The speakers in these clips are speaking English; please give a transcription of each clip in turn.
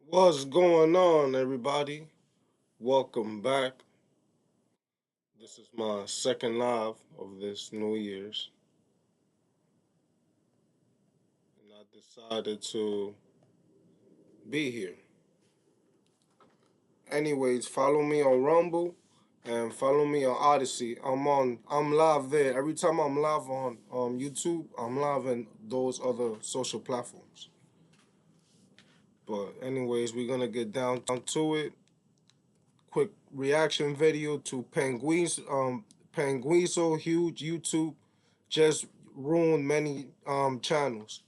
What's going on, everybody? Welcome back. This is my second live of this New Year's, and I decided to be here. Anyways, follow me on Rumble and follow me on Odyssey. I'm live there. Every time I'm live on YouTube, I'm live in those other social platforms. But anyways, we're gonna get down to it. Quick reaction video to penguinz0 huge YouTube just ruined many channels.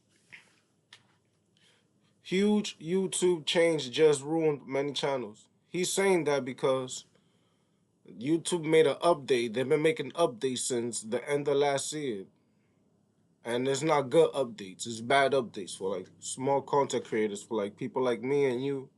Huge YouTube change just ruined many channels. He's saying that because YouTube made an update. They've been making updates since the end of last year. And it's not good updates. It's bad updates for like small content creators, for like people like me and you.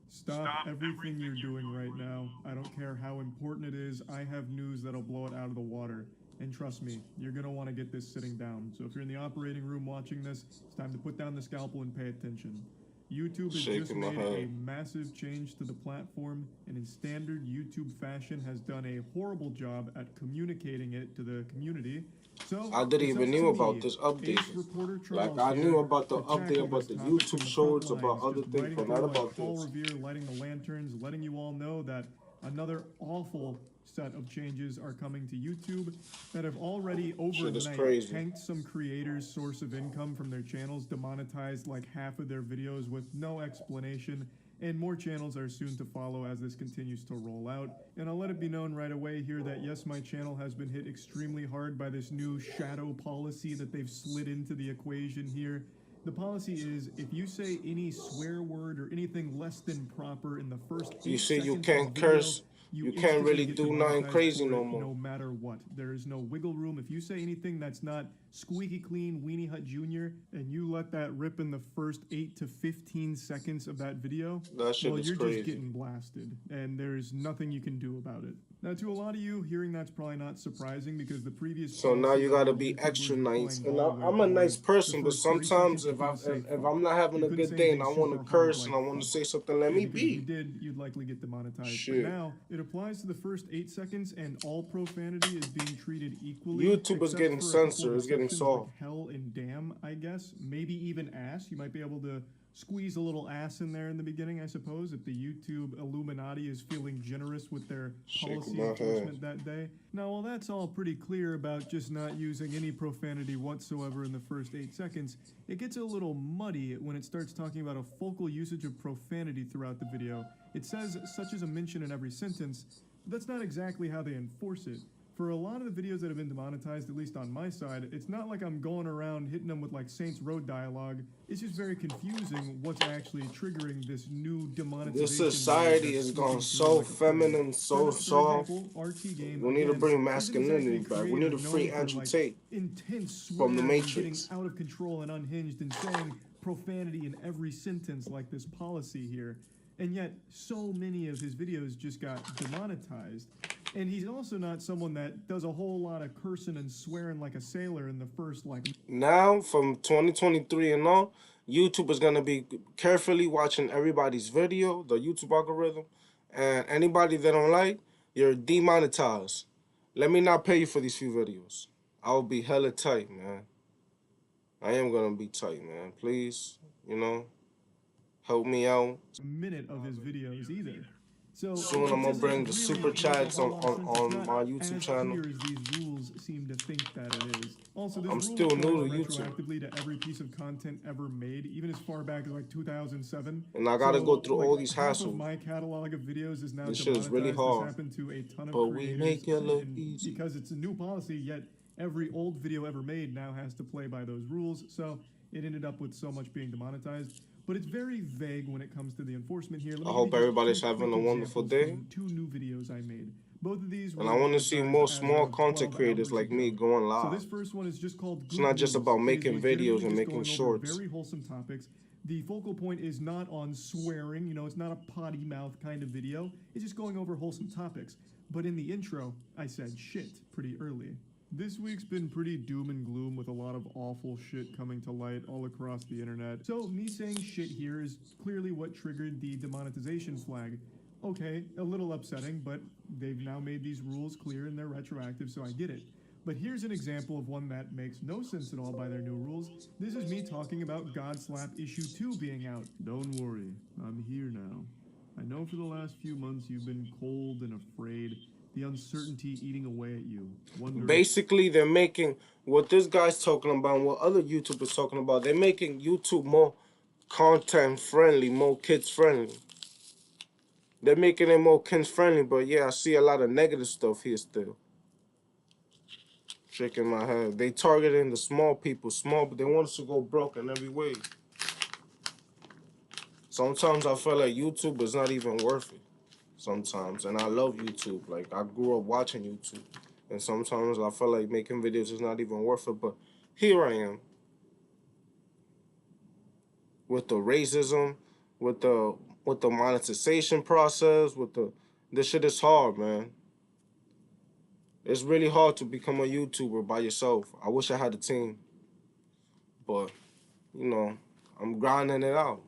Stop everything you're doing right now. I don't care how important it is. I have news that'll blow it out of the water. And trust me, you're going to want to get this sitting down. So if you're in the operating room watching this, it's time to put down the scalpel and pay attention. YouTube has just made a massive change to the platform, and in standard YouTube fashion has done a horrible job at communicating it to the community. So I didn't even knew about this update. Like I knew about the update about the YouTube shorts, about other things, but not about Paul this. Revere lighting the lanterns, letting you all know that another awful set of changes are coming to YouTube that have already overnight tanked some creators' source of income from their channels, demonetized like half of their videos with no explanation, and more channels are soon to follow as this continues to roll out. And I'll let it be known right away here that yes, my channel has been hit extremely hard by this new shadow policy that they've slid into the equation here. The policy is if you say any swear word or anything less than proper in the first 8 You see, you seconds can't of the video, curse. You can't really do nothing crazy no more. No matter what. There is no wiggle room. If you say anything that's not squeaky clean Weenie Hut Jr. and you let that rip in the first 8 to 15 seconds of that video, That shit well, is you're crazy. just getting blasted, and there's nothing you can do about it. Now, to a lot of you, hearing that's probably not surprising because the previous. So now you gotta be extra nice. And I'm a nice person, but sometimes if I'm not having a good day and I want to curse and I want to say something, let me because if you be. did, you'd likely get demonetized. Shit. But now it applies to the first 8 seconds, and all profanity is being treated equally. YouTube is getting censored. It's getting soft. Like hell and damn, I guess. Maybe even ass. You might be able to squeeze a little ass in there in the beginning, I suppose, if the YouTube Illuminati is feeling generous with their policy enforcement that day. Now, while that's all pretty clear about just not using any profanity whatsoever in the first 8 seconds, it gets a little muddy when it starts talking about a focal usage of profanity throughout the video. It says such as a mention in every sentence, but that's not exactly how they enforce it. For a lot of the videos that have been demonetized, at least on my side, it's not like I'm going around hitting them with like Saints Row dialogue. It's just very confusing what's actually triggering this new demonetization. This society has gone so feminine, so soft. We need to bring masculinity back. We need to free Andrew Tate from the Matrix. Getting out of control and unhinged and saying profanity in every sentence like this policy here. And yet, so many of his videos just got demonetized. And he's also not someone that does a whole lot of cursing and swearing like a sailor in the first, like... Now, from 2023 and on, YouTube is going to be carefully watching everybody's video, the YouTube algorithm, and anybody that don't like, you're demonetized. Let me not pay you for these few videos. I'll be hella tight, man. I am going to be tight, man. Please, help me out. ...minute of his videos either. So soon I'm gonna bring the super chats on my YouTube channel. These rules seem to think that it is. Also, I'm still new to YouTube. Retroactively to every piece of content ever made, even as far back as like 2007. And I gotta go through all these hassles. My catalog of videos is now this shit is really hard. This happened to a ton of but we make it look easy because it's a new policy. Yet every old video ever made now has to play by those rules. So it ended up with so much being demonetized. But it's very vague when it comes to the enforcement here. I hope everybody's having a wonderful day. 2 new videos I made. Both of these and I want to see more small content creators like me going live. So this first one is just called it's not just about making videos and making shorts. Very wholesome topics. The focal point is not on swearing, you know, it's not a potty mouth kind of video. It's just going over wholesome topics. But in the intro, I said shit pretty early. This week's been pretty doom and gloom with a lot of awful shit coming to light all across the internet. So me saying shit here is clearly what triggered the demonetization flag. Okay, a little upsetting, but they've now made these rules clear and they're retroactive, so I get it. But here's an example of one that makes no sense at all by their new rules. This is me talking about God Slap Issue 2 being out. Don't worry, I'm here now. I know for the last few months you've been cold and afraid, the uncertainty eating away at you. Basically, they're making what this guy's talking about and what other YouTubers talking about. They're making YouTube more content friendly, more kids friendly. They're making it more kids friendly, but yeah, I see a lot of negative stuff here still. Shaking my head. They targeting the small people, but they want us to go broke in every way. Sometimes I feel like YouTube is not even worth it. Sometimes, and I love YouTube. Like, I grew up watching YouTube, and sometimes I feel like making videos is not even worth it. But here I am with the racism, with the monetization process, this shit is hard, man. It's really hard to become a YouTuber by yourself. I wish I had a team, but you know, I'm grinding it out.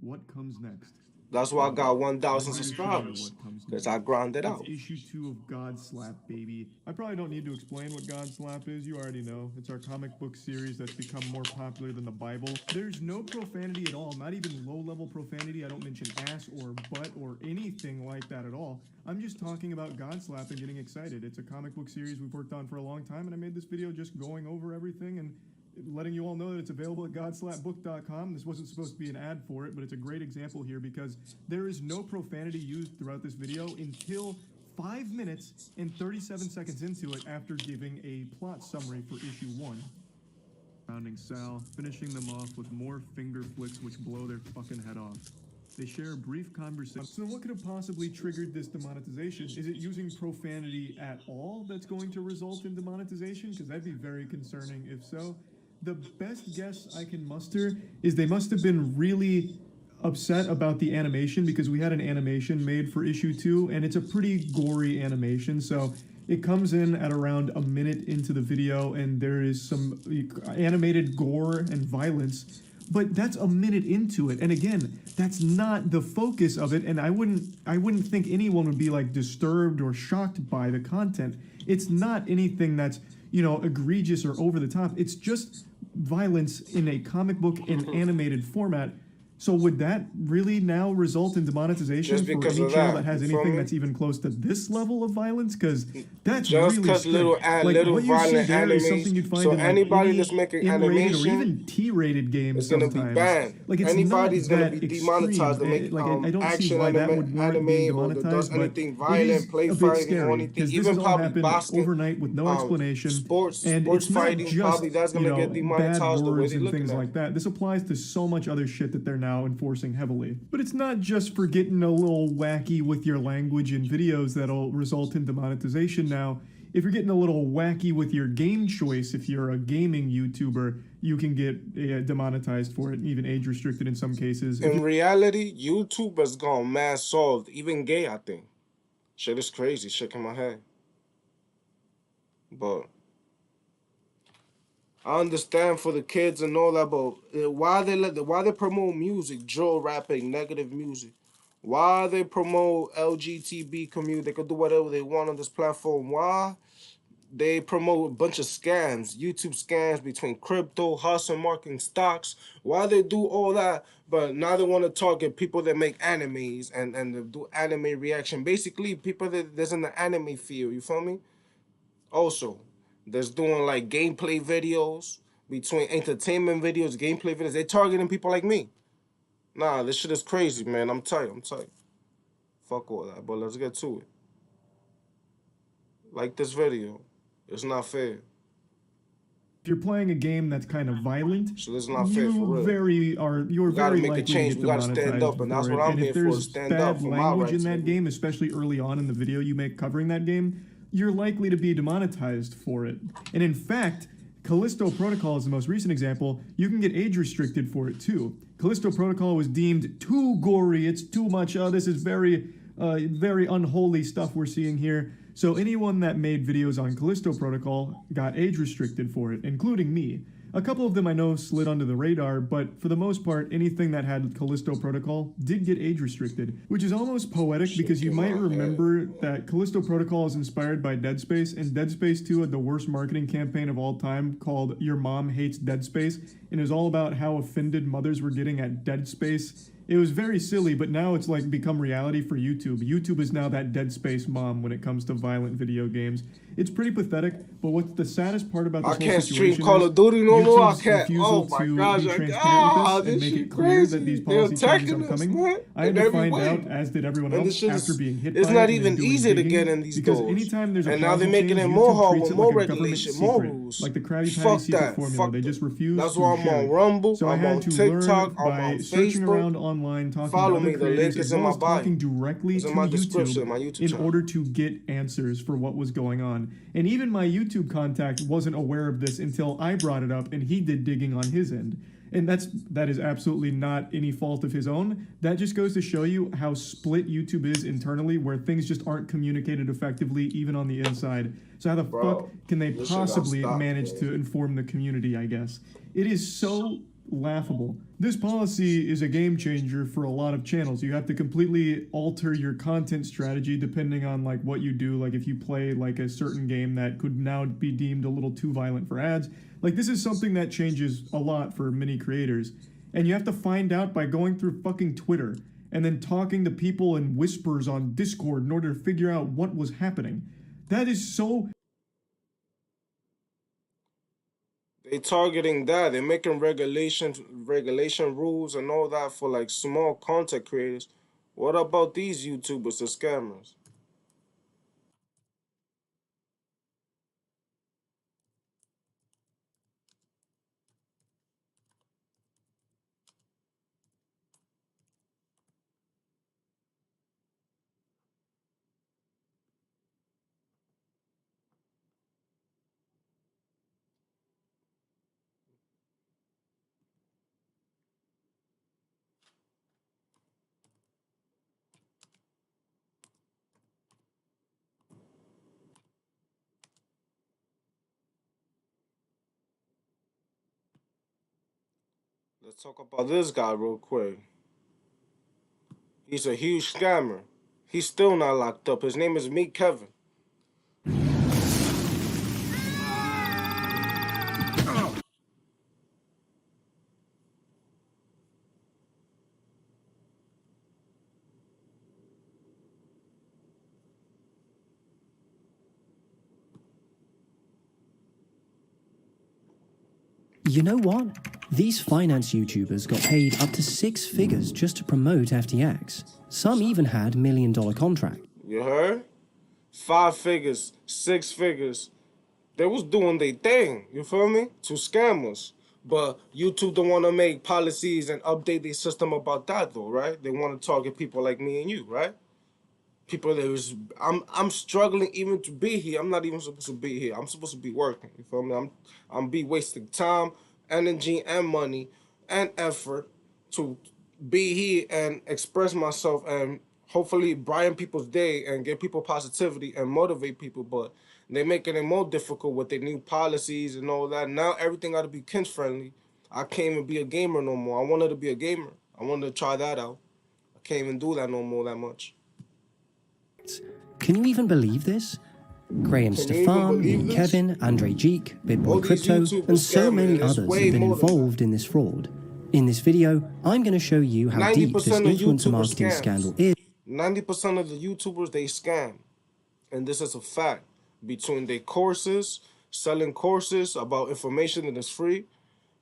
What comes next? That's why I got 1,000 subscribers, because I grinded out. It's issue 2 of God Slap, baby. I probably don't need to explain what God Slap is. You already know. It's our comic book series that's become more popular than the Bible. There's no profanity at all, not even low-level profanity. I don't mention ass or butt or anything like that at all. I'm just talking about God Slap and getting excited. It's a comic book series we've worked on for a long time, and I made this video just going over everything and letting you all know that it's available at godslapbook.com. This wasn't supposed to be an ad for it, but it's a great example here because there is no profanity used throughout this video until 5 minutes and 37 seconds into it after giving a plot summary for issue 1. Surrounding Sal, finishing them off with more finger flicks which blow their fucking head off. They share a brief conversation. So what could have possibly triggered this demonetization? Is it using profanity at all that's going to result in demonetization? Because that'd be very concerning if so. The best guess I can muster is they must have been really upset about the animation because we had an animation made for issue 2 and it's a pretty gory animation. So it comes in at around a minute into the video and there is some animated gore and violence, but that's a minute into it. And again, that's not the focus of it. And I wouldn't think anyone would be like disturbed or shocked by the content. It's not anything that's, you know, egregious or over the top. It's just violence in a comic book in animated format. So would that really now result in demonetization for any channel that has anything that's even close to this level of violence? Because that's just really strict. Little what you see there animes, is something you'd find so in anybody any that's making M-rated animation, or even T-rated games it's gonna sometimes. be banned. Like it's anybody's not gonna that be demonetized to make I don't see action why that would warrant being anime or that does demonetized, but anything it violent, is play a bit fighting scary or anything, because this even has all probably happened boxing, overnight with no explanation. Sports it's not fighting, just, probably that's gonna get demonetized bad the way words they and looking things at like that. This applies to so much other shit that they're now enforcing heavily. But it's not just for getting a little wacky with your language in videos that'll result in demonetization now. If you're getting a little wacky with your game choice, if you're a gaming YouTuber, you can get demonetized for it, even age restricted in some cases. In reality, YouTube has gone mass solved, even gay, I think. Shit is crazy, shaking my head. But I understand for the kids and all that, but why they promote music, drill rapping, negative music? Why they promote LGBT community? They could do whatever they want on this platform. Why they promote a bunch of scams, YouTube scams between crypto, hustle, marketing, stocks? Why they do all that, but now they want to target people that make animes and do anime reaction? Basically, people that's in the anime field, you feel me? Also, there's doing like gameplay videos, between entertainment videos, gameplay videos. They targeting people like me. Nah, this shit is crazy, man. I'm tight. Fuck all that, but let's get to it. Like this video. It's not fair. If you're playing a game that's kind of violent, so it's not fair for real. You're very likely to get we gotta stand up, and that's what I'm here for, stand up for my rights. If there's bad language in that game, especially early on in the video you make covering that game, you're likely to be demonetized for it. And in fact, Callisto Protocol is the most recent example. You can get age restricted for it too. Callisto Protocol was deemed too gory. It's too much. Oh, this is very unholy stuff we're seeing here. So anyone that made videos on Callisto Protocol got age restricted for it, including me. A couple of them I know slid under the radar, but for the most part, anything that had Callisto Protocol did get age restricted, which is almost poetic because you might remember that Callisto Protocol is inspired by Dead Space, and Dead Space 2 had the worst marketing campaign of all time called Your Mom Hates Dead Space, and it was all about how offended mothers were getting at Dead Space. It was very silly, but now it's like become reality for YouTube. YouTube is now that Dead Space mom when it comes to violent video games. It's pretty pathetic, but what's the saddest part about this whole situation is I can't stream Call of Duty no more. I can't. Oh my gosh! Be transparent with this and make it clear that these policy changes are coming. I had to find out, as did everyone else, after being hit by it. It's not even easy to get in these doors. Because anytime there's a and now they're making it more hard with more regulation, more rules. Like the Krabby Patty secret formula, they just refuse. That's why I'm on Rumble. So I'm on TikTok. I'm on searching Facebook. around online, talking Follow to me. other The link creators, is as in well my as bio. talking directly It's to in my YouTube description, my YouTube in channel. order to get answers for what was going on. And even my YouTube contact wasn't aware of this until I brought it up, and he did digging on his end. And that is absolutely not any fault of his own. That just goes to show you how split YouTube is internally, where things just aren't communicated effectively, even on the inside. So how the fuck can they possibly manage to inform the community, I guess? It is so laughable. This policy is a game changer for a lot of channels. You have to completely alter your content strategy depending on like what you do. Like if you play like a certain game that could now be deemed a little too violent for ads. Like this is something that changes a lot for many creators. And you have to find out by going through fucking Twitter and then talking to people in whispers on Discord in order to figure out what was happening. That is so... They targeting that. They're making regulation rules and all that for like small content creators. What about these YouTubers, the scammers? Let's talk about this guy real quick. He's a huge scammer. He's still not locked up. His name is Meek Kevin. You know what? These finance YouTubers got paid up to 6 figures just to promote FTX. Some even had $1 million contracts. You heard? 5 figures, 6 figures. They was doing their thing, you feel me? To scam us. But YouTube don't want to make policies and update their system about that though, right? They want to target people like me and you, right? People that was I'm struggling even to be here. I'm not even supposed to be here. I'm supposed to be working. You feel me? I'm be wasting time, energy, and money and effort to be here and express myself and hopefully brighten people's day and get people positivity and motivate people. But they're making it more difficult with their new policies and all that. Now everything got to be kids friendly. I can't even be a gamer no more. I wanted to be a gamer. I wanted to try that out. I can't even do that no more that much. Can you even believe this? Graham Stefan, Kevin, Andre Geek, BitBoy Crypto, and so many others have been involved in this fraud. In this video, I'm going to show you how deep this influencer marketing scandal is. 90% of the YouTubers, they scam. And this is a fact. Between their courses, selling courses about information that is free,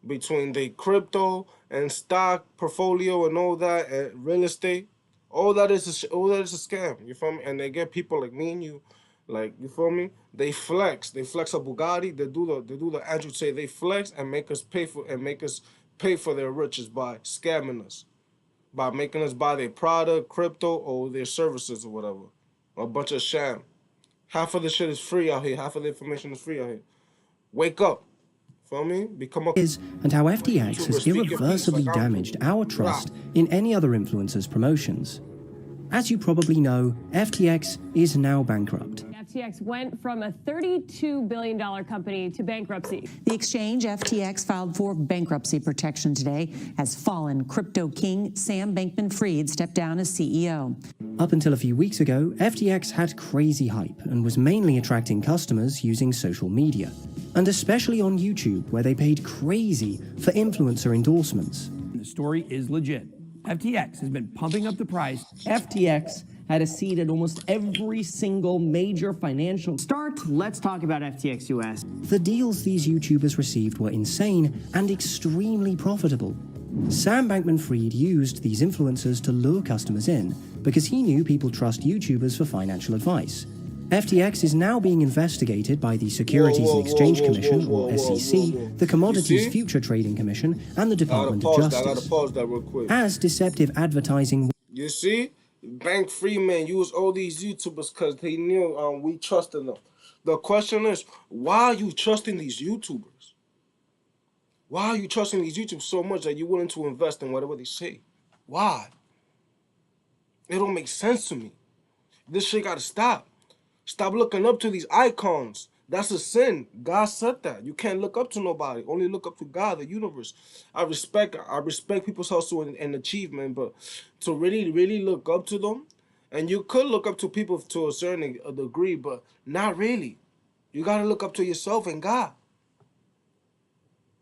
between their crypto and stock portfolio and all that, and real estate, all that is a scam. You feel me? And they get people like me and you, like, you feel me? They flex a Bugatti. They do the Andrew Tate. They flex and make us pay for their riches by scamming us, by making us buy their product, crypto, or their services or whatever. A bunch of sham. Half of the shit is free out here. Half of the information is free out here. Wake up. Feel me? Become a and how FTX has irreversibly damaged our trust in any other influencer's promotions. As you probably know, FTX is now bankrupt. FTX went from a $32 billion company to bankruptcy. The exchange, FTX, filed for bankruptcy protection today as fallen crypto king Sam Bankman-Fried stepped down as CEO. Up until a few weeks ago, FTX had crazy hype and was mainly attracting customers using social media, and especially on YouTube, where they paid crazy for influencer endorsements. The story is legit. FTX has been pumping up the price. FTX had a seat at almost every single major financial start. Let's talk about FTX US. The deals these YouTubers received were insane and extremely profitable. Sam Bankman-Fried used these influencers to lure customers in because he knew people trust YouTubers for financial advice. FTX is now being investigated by the Securities and Exchange Commission, or SEC, the Commodities Future Trading Commission, and the Department of Justice. I gotta pause that real quick. As deceptive advertising... You see? Bank Freeman used all these YouTubers because they knew we trusted them. The question is, why are you trusting these YouTubers? Why are you trusting these YouTubers so much that you're willing to invest in whatever they say? Why? It don't make sense to me. This shit gotta stop. Stop looking up to these icons. That's a sin. God said that. You can't look up to nobody. Only look up to God, the universe. I respect people's hustle and achievement, but to really look up to them, and you could look up to people to a certain degree, but not really. You got to look up to yourself and God.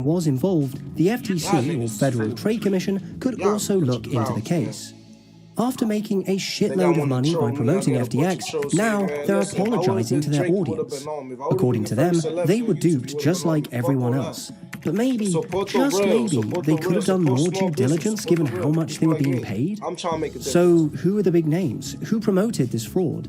Was involved, the FTC, or Federal Trade Commission, could also look into the case. After making a shitload of money by promoting FTX, now they're apologizing to their audience. According to them, they were duped just like everyone else. But maybe, just maybe, they could have done more due diligence given how much they were being paid. So who are the big names? Who promoted this fraud?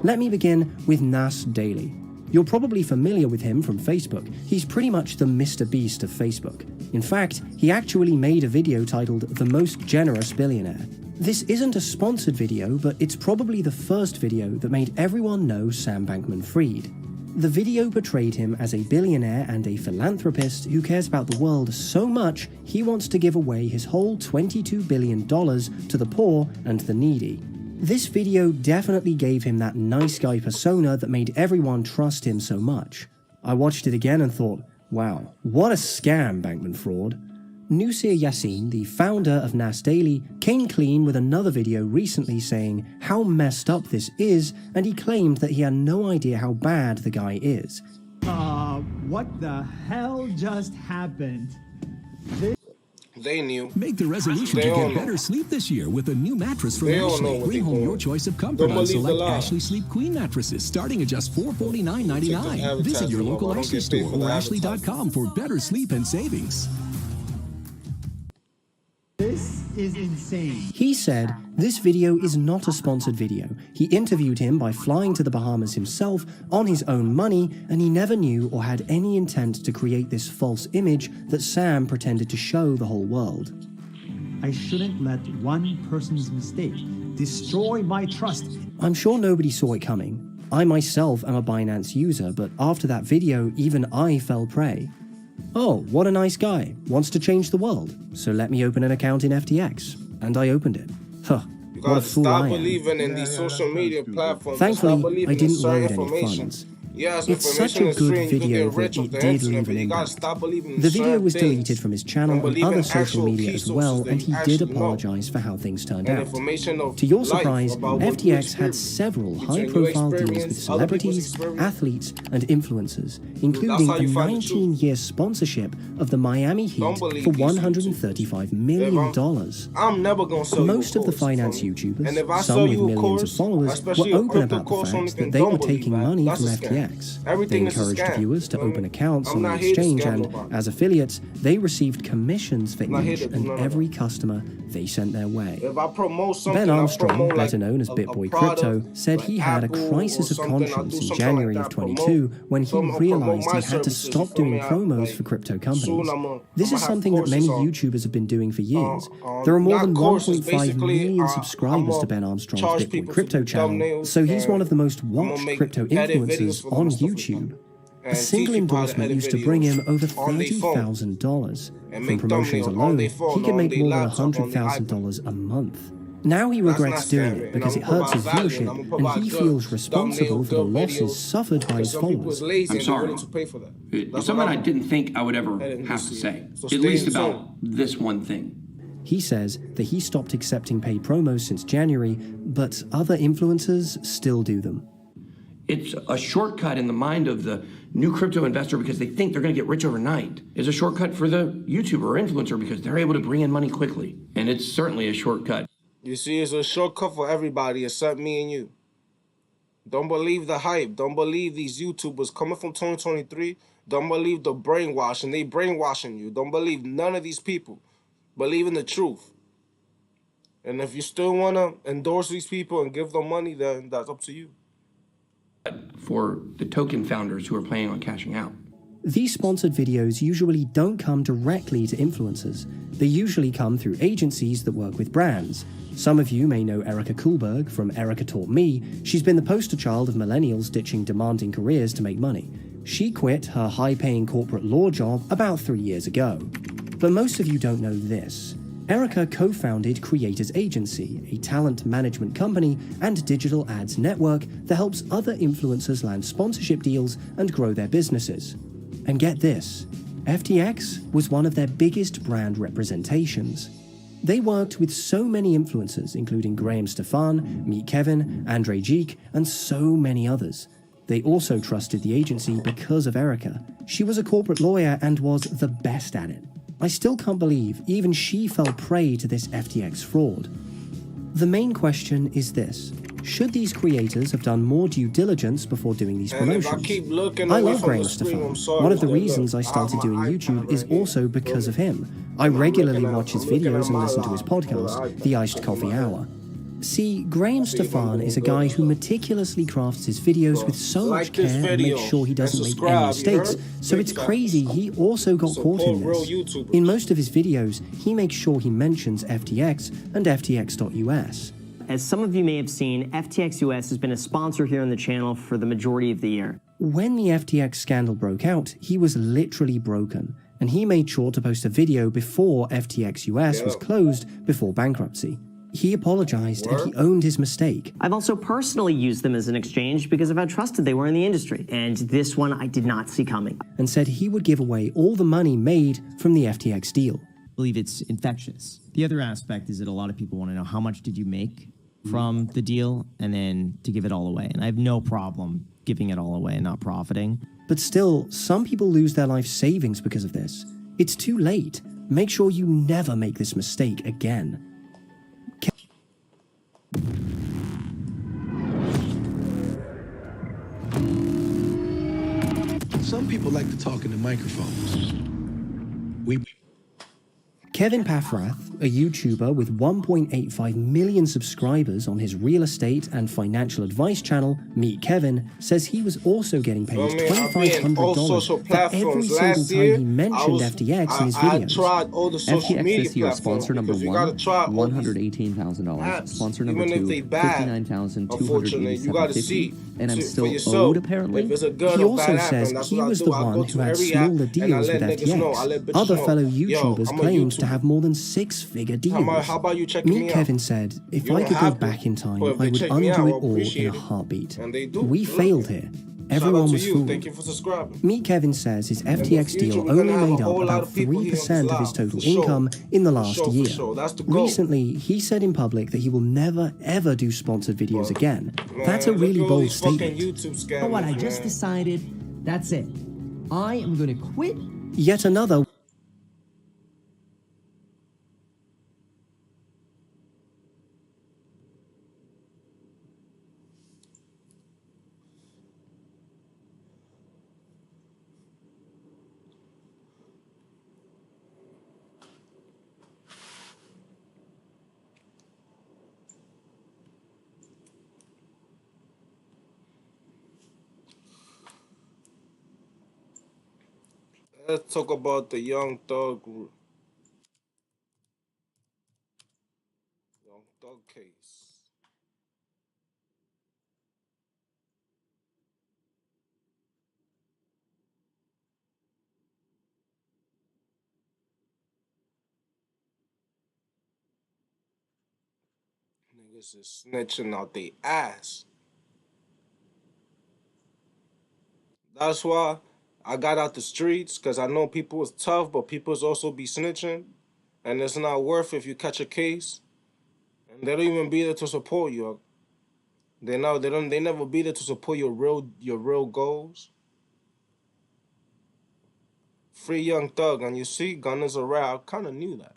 Let me begin with Nas Daily. You're probably familiar with him from Facebook. He's pretty much the Mr. Beast of Facebook. In fact, he actually made a video titled The Most Generous Billionaire. This isn't a sponsored video, but it's probably the first video that made everyone know Sam Bankman-Fried. The video portrayed him as a billionaire and a philanthropist who cares about the world so much he wants to give away his whole $22 billion to the poor and the needy. This video definitely gave him that nice guy persona that made everyone trust him so much. I watched it again and thought, wow, what a scam, Bankman-Fraud. Nusir Yassin, the founder of Nas Daily, came clean with another video recently saying how messed up this is, and he claimed that he had no idea how bad the guy is. What the hell just happened? They knew. Make the resolution to get better sleep this year with a new mattress from Ashley. Bring home your choice of comfort on select Ashley Sleep Queen mattresses starting at just $449.99. Visit your local Ashley store or ashley.com for better sleep and savings. This is insane. He said, this video is not a sponsored video. He interviewed him by flying to the Bahamas himself on his own money, and he never knew or had any intent to create this false image that Sam pretended to show the whole world. I shouldn't let one person's mistake destroy my trust. I'm sure nobody saw it coming. I myself am a Binance user, but after that video, even I fell prey. Oh, what a nice guy. Wants to change the world. So let me open an account in FTX. And I opened it. Huh. What a fool I am. Stop believing in these social media platforms. Thankfully, I didn't load any funds. It's such a good video that it did leave an impact. The video was deleted from his channel and other social media as well, and he did apologize for how things turned out. To your surprise, FTX had several high-profile deals with celebrities, athletes, and influencers, including a 19-year sponsorship of the Miami Heat for $135 million. Most of the finance YouTubers, some with millions of followers, were open about the fact that they were taking money from FTX. They encouraged viewers to open accounts on the exchange, and as affiliates, they received commissions for each and every customer they sent their way. Ben Armstrong, better known as BitBoy Crypto, said he had a crisis of conscience in January of 22 when he realized he had to stop doing promos for crypto companies. This is something that many YouTubers have been doing for years. There are more than 1.5 million subscribers to Ben Armstrong's BitBoy Crypto channel, so he's one of the most watched crypto influencers on YouTube. A single endorsement used to bring him over $30,000. From promotions alone, he could make more than $100,000 a month. Now he regrets doing it because it hurts his viewership, and he feels responsible for the losses suffered by his followers. I'm sorry. It's something I didn't think I would ever have to say, at least about this one thing. He says that he stopped accepting paid promos since January, but other influencers still do them. It's a shortcut in the mind of the new crypto investor because they think they're going to get rich overnight. It's a shortcut for the YouTuber or influencer because they're able to bring in money quickly. And it's certainly a shortcut. You see, it's a shortcut for everybody except me and you. Don't believe the hype. Don't believe these YouTubers coming from 2023. Don't believe the brainwashing. They brainwashing you. Don't believe none of these people. Believe in the truth. And if you still want to endorse these people and give them money, then that's up to you. For the token founders who are planning on cashing out. These sponsored videos usually don't come directly to influencers. They usually come through agencies that work with brands. Some of you may know Erica Kuhlberg from Erica Taught Me. She's been the poster child of millennials ditching demanding careers to make money. She quit her high-paying corporate law job about 3 years ago. But most of you don't know this. Erica co-founded Creators Agency, a talent management company and digital ads network that helps other influencers land sponsorship deals and grow their businesses. And get this, FTX was one of their biggest brand representations. They worked with so many influencers, including Graham Stefan, Meet Kevin, Andre Geek, and so many others. They also trusted the agency because of Erica. She was a corporate lawyer and was the best at it. I still can't believe even she fell prey to this FTX fraud. The main question is this. Should these creators have done more due diligence before doing these promotions? I love Graham Stefan. One of the reasons I started doing YouTube is also because of him. I regularly watch his videos and listen to his podcast, The Iced Coffee Hour. See, Graham Stefan is a guy who meticulously crafts his videos with so much care and makes sure he doesn't make any mistakes, so it's crazy he also got caught in this. In most of his videos, he makes sure he mentions FTX and FTX.US. As some of you may have seen, FTX US has been a sponsor here on the channel for the majority of the year. When the FTX scandal broke out, he was literally broken, and he made sure to post a video before FTX US was closed before bankruptcy. He apologized and he owned his mistake. I've also personally used them as an exchange because of how trusted they were in the industry. And this one I did not see coming. And said he would give away all the money made from the FTX deal. I believe it's infectious. The other aspect is that a lot of people want to know how much did you make from the deal and then to give it all away. And I have no problem giving it all away and not profiting. But still, some people lose their life savings because of this. It's too late. Make sure you never make this mistake again. Some people like to talk into microphones. Kevin Paffrath, a YouTuber with 1.85 million subscribers on his real estate and financial advice channel, Meet Kevin, says he was also getting paid $2,500 for every single time he mentioned FTX in his videos. FTX this year, sponsor number one, $118,000. Sponsor number two, $59,287.50. And I'm still owed, apparently. He also says he was the one who had smaller deals with FTX. Other fellow YouTubers claimed to have more than six-figure deals. Meet Kevin said, if I could go back in time, I would undo it all in a heartbeat. We failed here. Everyone was fooled. Meet Kevin says his FTX deal only made up about 3% of his total income in the last year. Recently, he said in public that he will never ever do sponsored videos again. That's a really bold statement. But what I just decided, that's it. I am going to quit. Yet another. Let's talk about the Young Thug case. Niggas is snitching out they ass. That's why I got out the streets, because I know people is tough, but people's also be snitching. And it's not worth it if you catch a case. And they don't even be there to support you. They never be there to support your real goals. Free Young Thug, and you see, Gunna's a rat. I kind of knew that.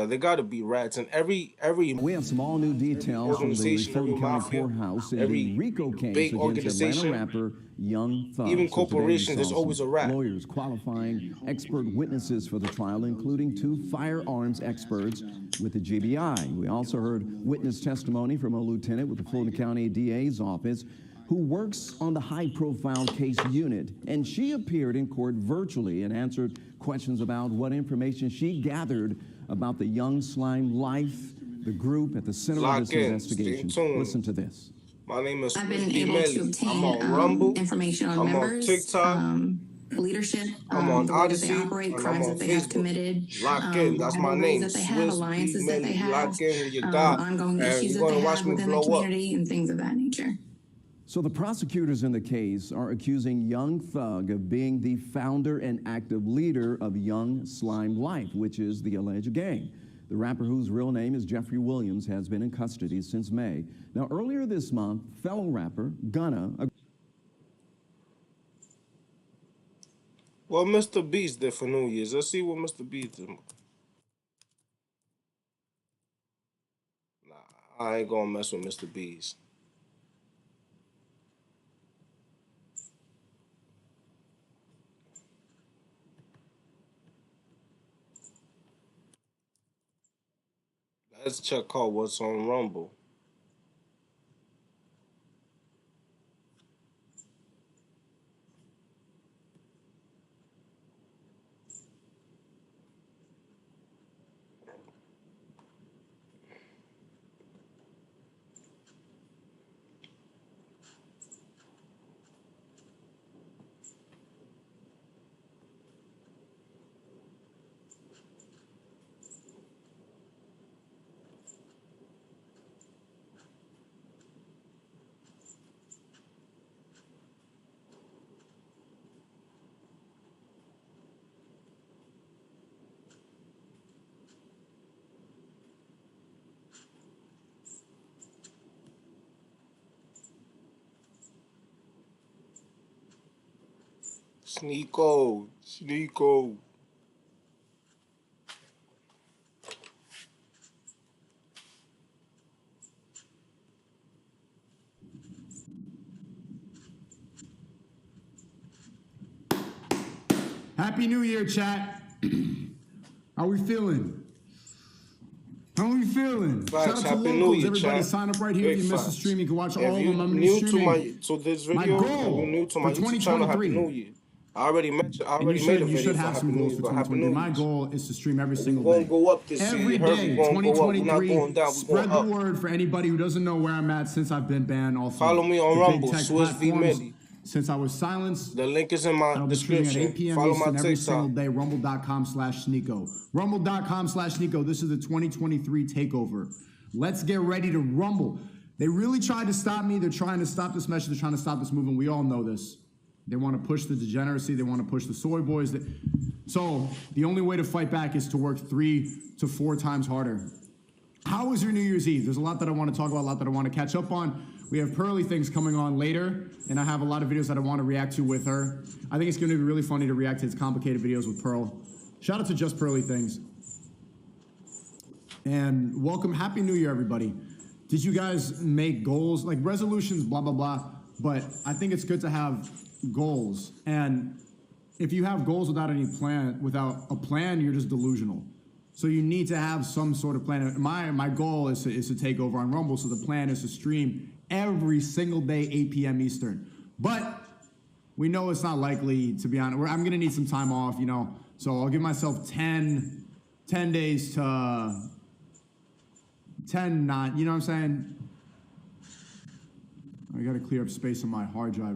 They got to be rats, and every we have some all new details from the Fulton County Courthouse in the RICO case against Atlanta rapper Young Thug. Even corporations, there's always a rat. Lawyers qualifying expert witnesses for the trial, including 2 firearms experts with the GBI. We also heard witness testimony from a lieutenant with the Fulton County DA's office who works on the high-profile case unit, and she appeared in court virtually and answered questions about what information she gathered about the Young Slime life, the group at the center of this investigation. Listen to this. My name is I've been able to obtain information on members, on TikTok, leadership, I'm on the way that Odyssey, they operate, crimes that they have committed, Lock in, that's my name. that they have, alliances that they have, Lock in, you got, ongoing issues that they have within the community, and things of that nature. So the prosecutors in the case are accusing Young Thug of being the founder and active leader of Young Slime Life, which is the alleged gang. The rapper, whose real name is Jeffrey Williams, has been in custody since May. Now, earlier this month, fellow rapper Gunna... What Mr. Beast did for New Year's. Let's see what Mr. Beast did. Nah, I ain't gonna mess with Mr. Beast. Let's check out what's on Rumble. Sneako. Happy New Year, chat. How we feeling? How we feeling? Facts. Shout out to Happy locals. New Year, Everybody chat. sign up right here. Big If you missed the facts. stream, you can watch all If of you them. I'm new to streaming. this video, goal you new to my for YouTube channel, Happy 2023. New Year. I already mentioned. I And already made a you video should for have Happy some New goals Year. for Happy 2023. New My Year. goal is to stream every We're single gonna day. go up this year. Every You heard day, me. We're gonna go up. We're not 2023. going down. We're Spread going the up. word for anybody who doesn't know where I'm at since I've been banned off. Follow me on the big Rumble, tech Swiss V platforms. Millie. Since I was silenced, the link is in my I'll be streaming at 8 description. p.m. Follow Eastern my every single TikTok. day. Rumble.com/Sneako. Rumble.com/Sneako. This is the 2023 takeover. Let's get ready to rumble. They really tried to stop me. They're trying to stop this message. They're trying to stop this movement. We all know this. They want to push the degeneracy. They want to push the soy boys. So the only way to fight back is to work 3 to 4 times harder. How was your New Year's Eve? There's a lot that I want to talk about, a lot that I want to catch up on. We have Pearly things coming on later, and I have a lot of videos that I want to react to with her. I think it's going to be really funny to react to his complicated videos with Pearl. Shout out to Just Pearly Things. And welcome, Happy New Year, everybody. Did you guys make goals, like resolutions, blah, blah, blah? But I think it's good to have goals. And if you have goals without a plan, you're just delusional. So you need to have some sort of plan. My goal is to take over on Rumble. So the plan is to stream every single day, 8 p.m. Eastern. But we know it's not likely, to be honest. I'm going to need some time off, you know. So I'll give myself 10 days to 10 not, you know what I'm saying? I got to clear up space on my hard drive.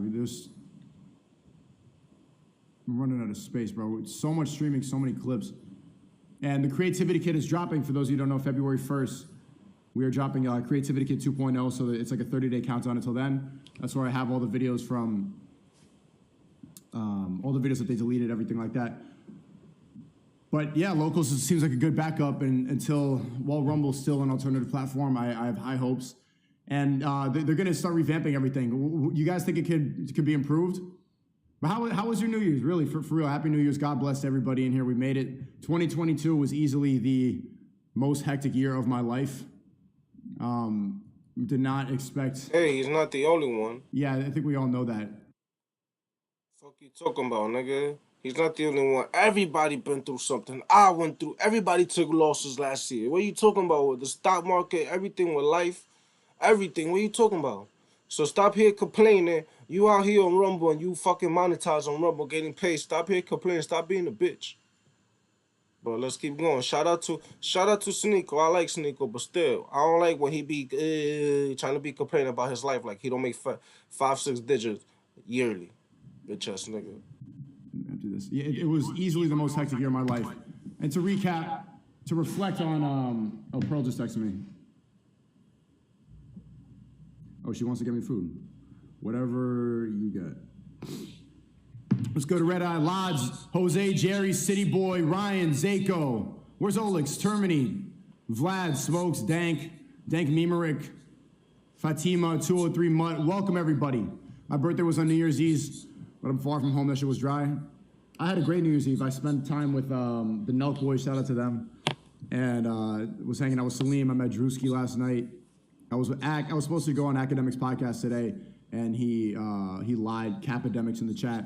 I'm running out of space, bro. It's so much streaming, so many clips. And the Creativity Kit is dropping, for those of you who don't know, February 1st. We are dropping Creativity Kit 2.0, so that it's like a 30-day countdown until then. That's where I have all the videos from, all the videos that they deleted, everything like that. But yeah, Locals seems like a good backup, and while Rumble's still an alternative platform, I have high hopes. And they're going to start revamping everything. You guys think it could be improved? But how was your New Year's? Really, for real, Happy New Year's. God bless everybody in here. We made it. 2022 was easily the most hectic year of my life. Did not expect. Hey, he's not the only one. Yeah, I think we all know that. Fuck you talking about, nigga? He's not the only one. Everybody been through something. I went through. Everybody took losses last year. What are you talking about with the stock market? Everything with life, everything. What are you talking about? So stop here complaining. You out here on Rumble and you fucking monetize on Rumble, getting paid. Stop here complaining. Stop being a bitch. But let's keep going. Shout out to Sneako. I like Sneako, but still, I don't like when he be trying to be complaining about his life like he don't make 5-6 digits yearly. Bitch ass nigga. Do this. Yeah, it was easily the most hectic year of my life. And to recap, to reflect on, oh, Pearl just texted me. Oh, she wants to get me food. Whatever you get. Let's go to Red Eye Lodge. Jose, Jerry, City Boy, Ryan, Zako. Where's Olix? Termini, Vlad, Smokes, Dank Memerick, Fatima, 203 Mutt. Welcome, everybody. My birthday was on New Year's Eve, but I'm far from home. That shit was dry. I had a great New Year's Eve. I spent time with the Nelk Boys. Shout out to them. And was hanging out with Salim. I met Drewski last night. I was supposed to go on Academics podcast today, and he lied. Capademics in the chat.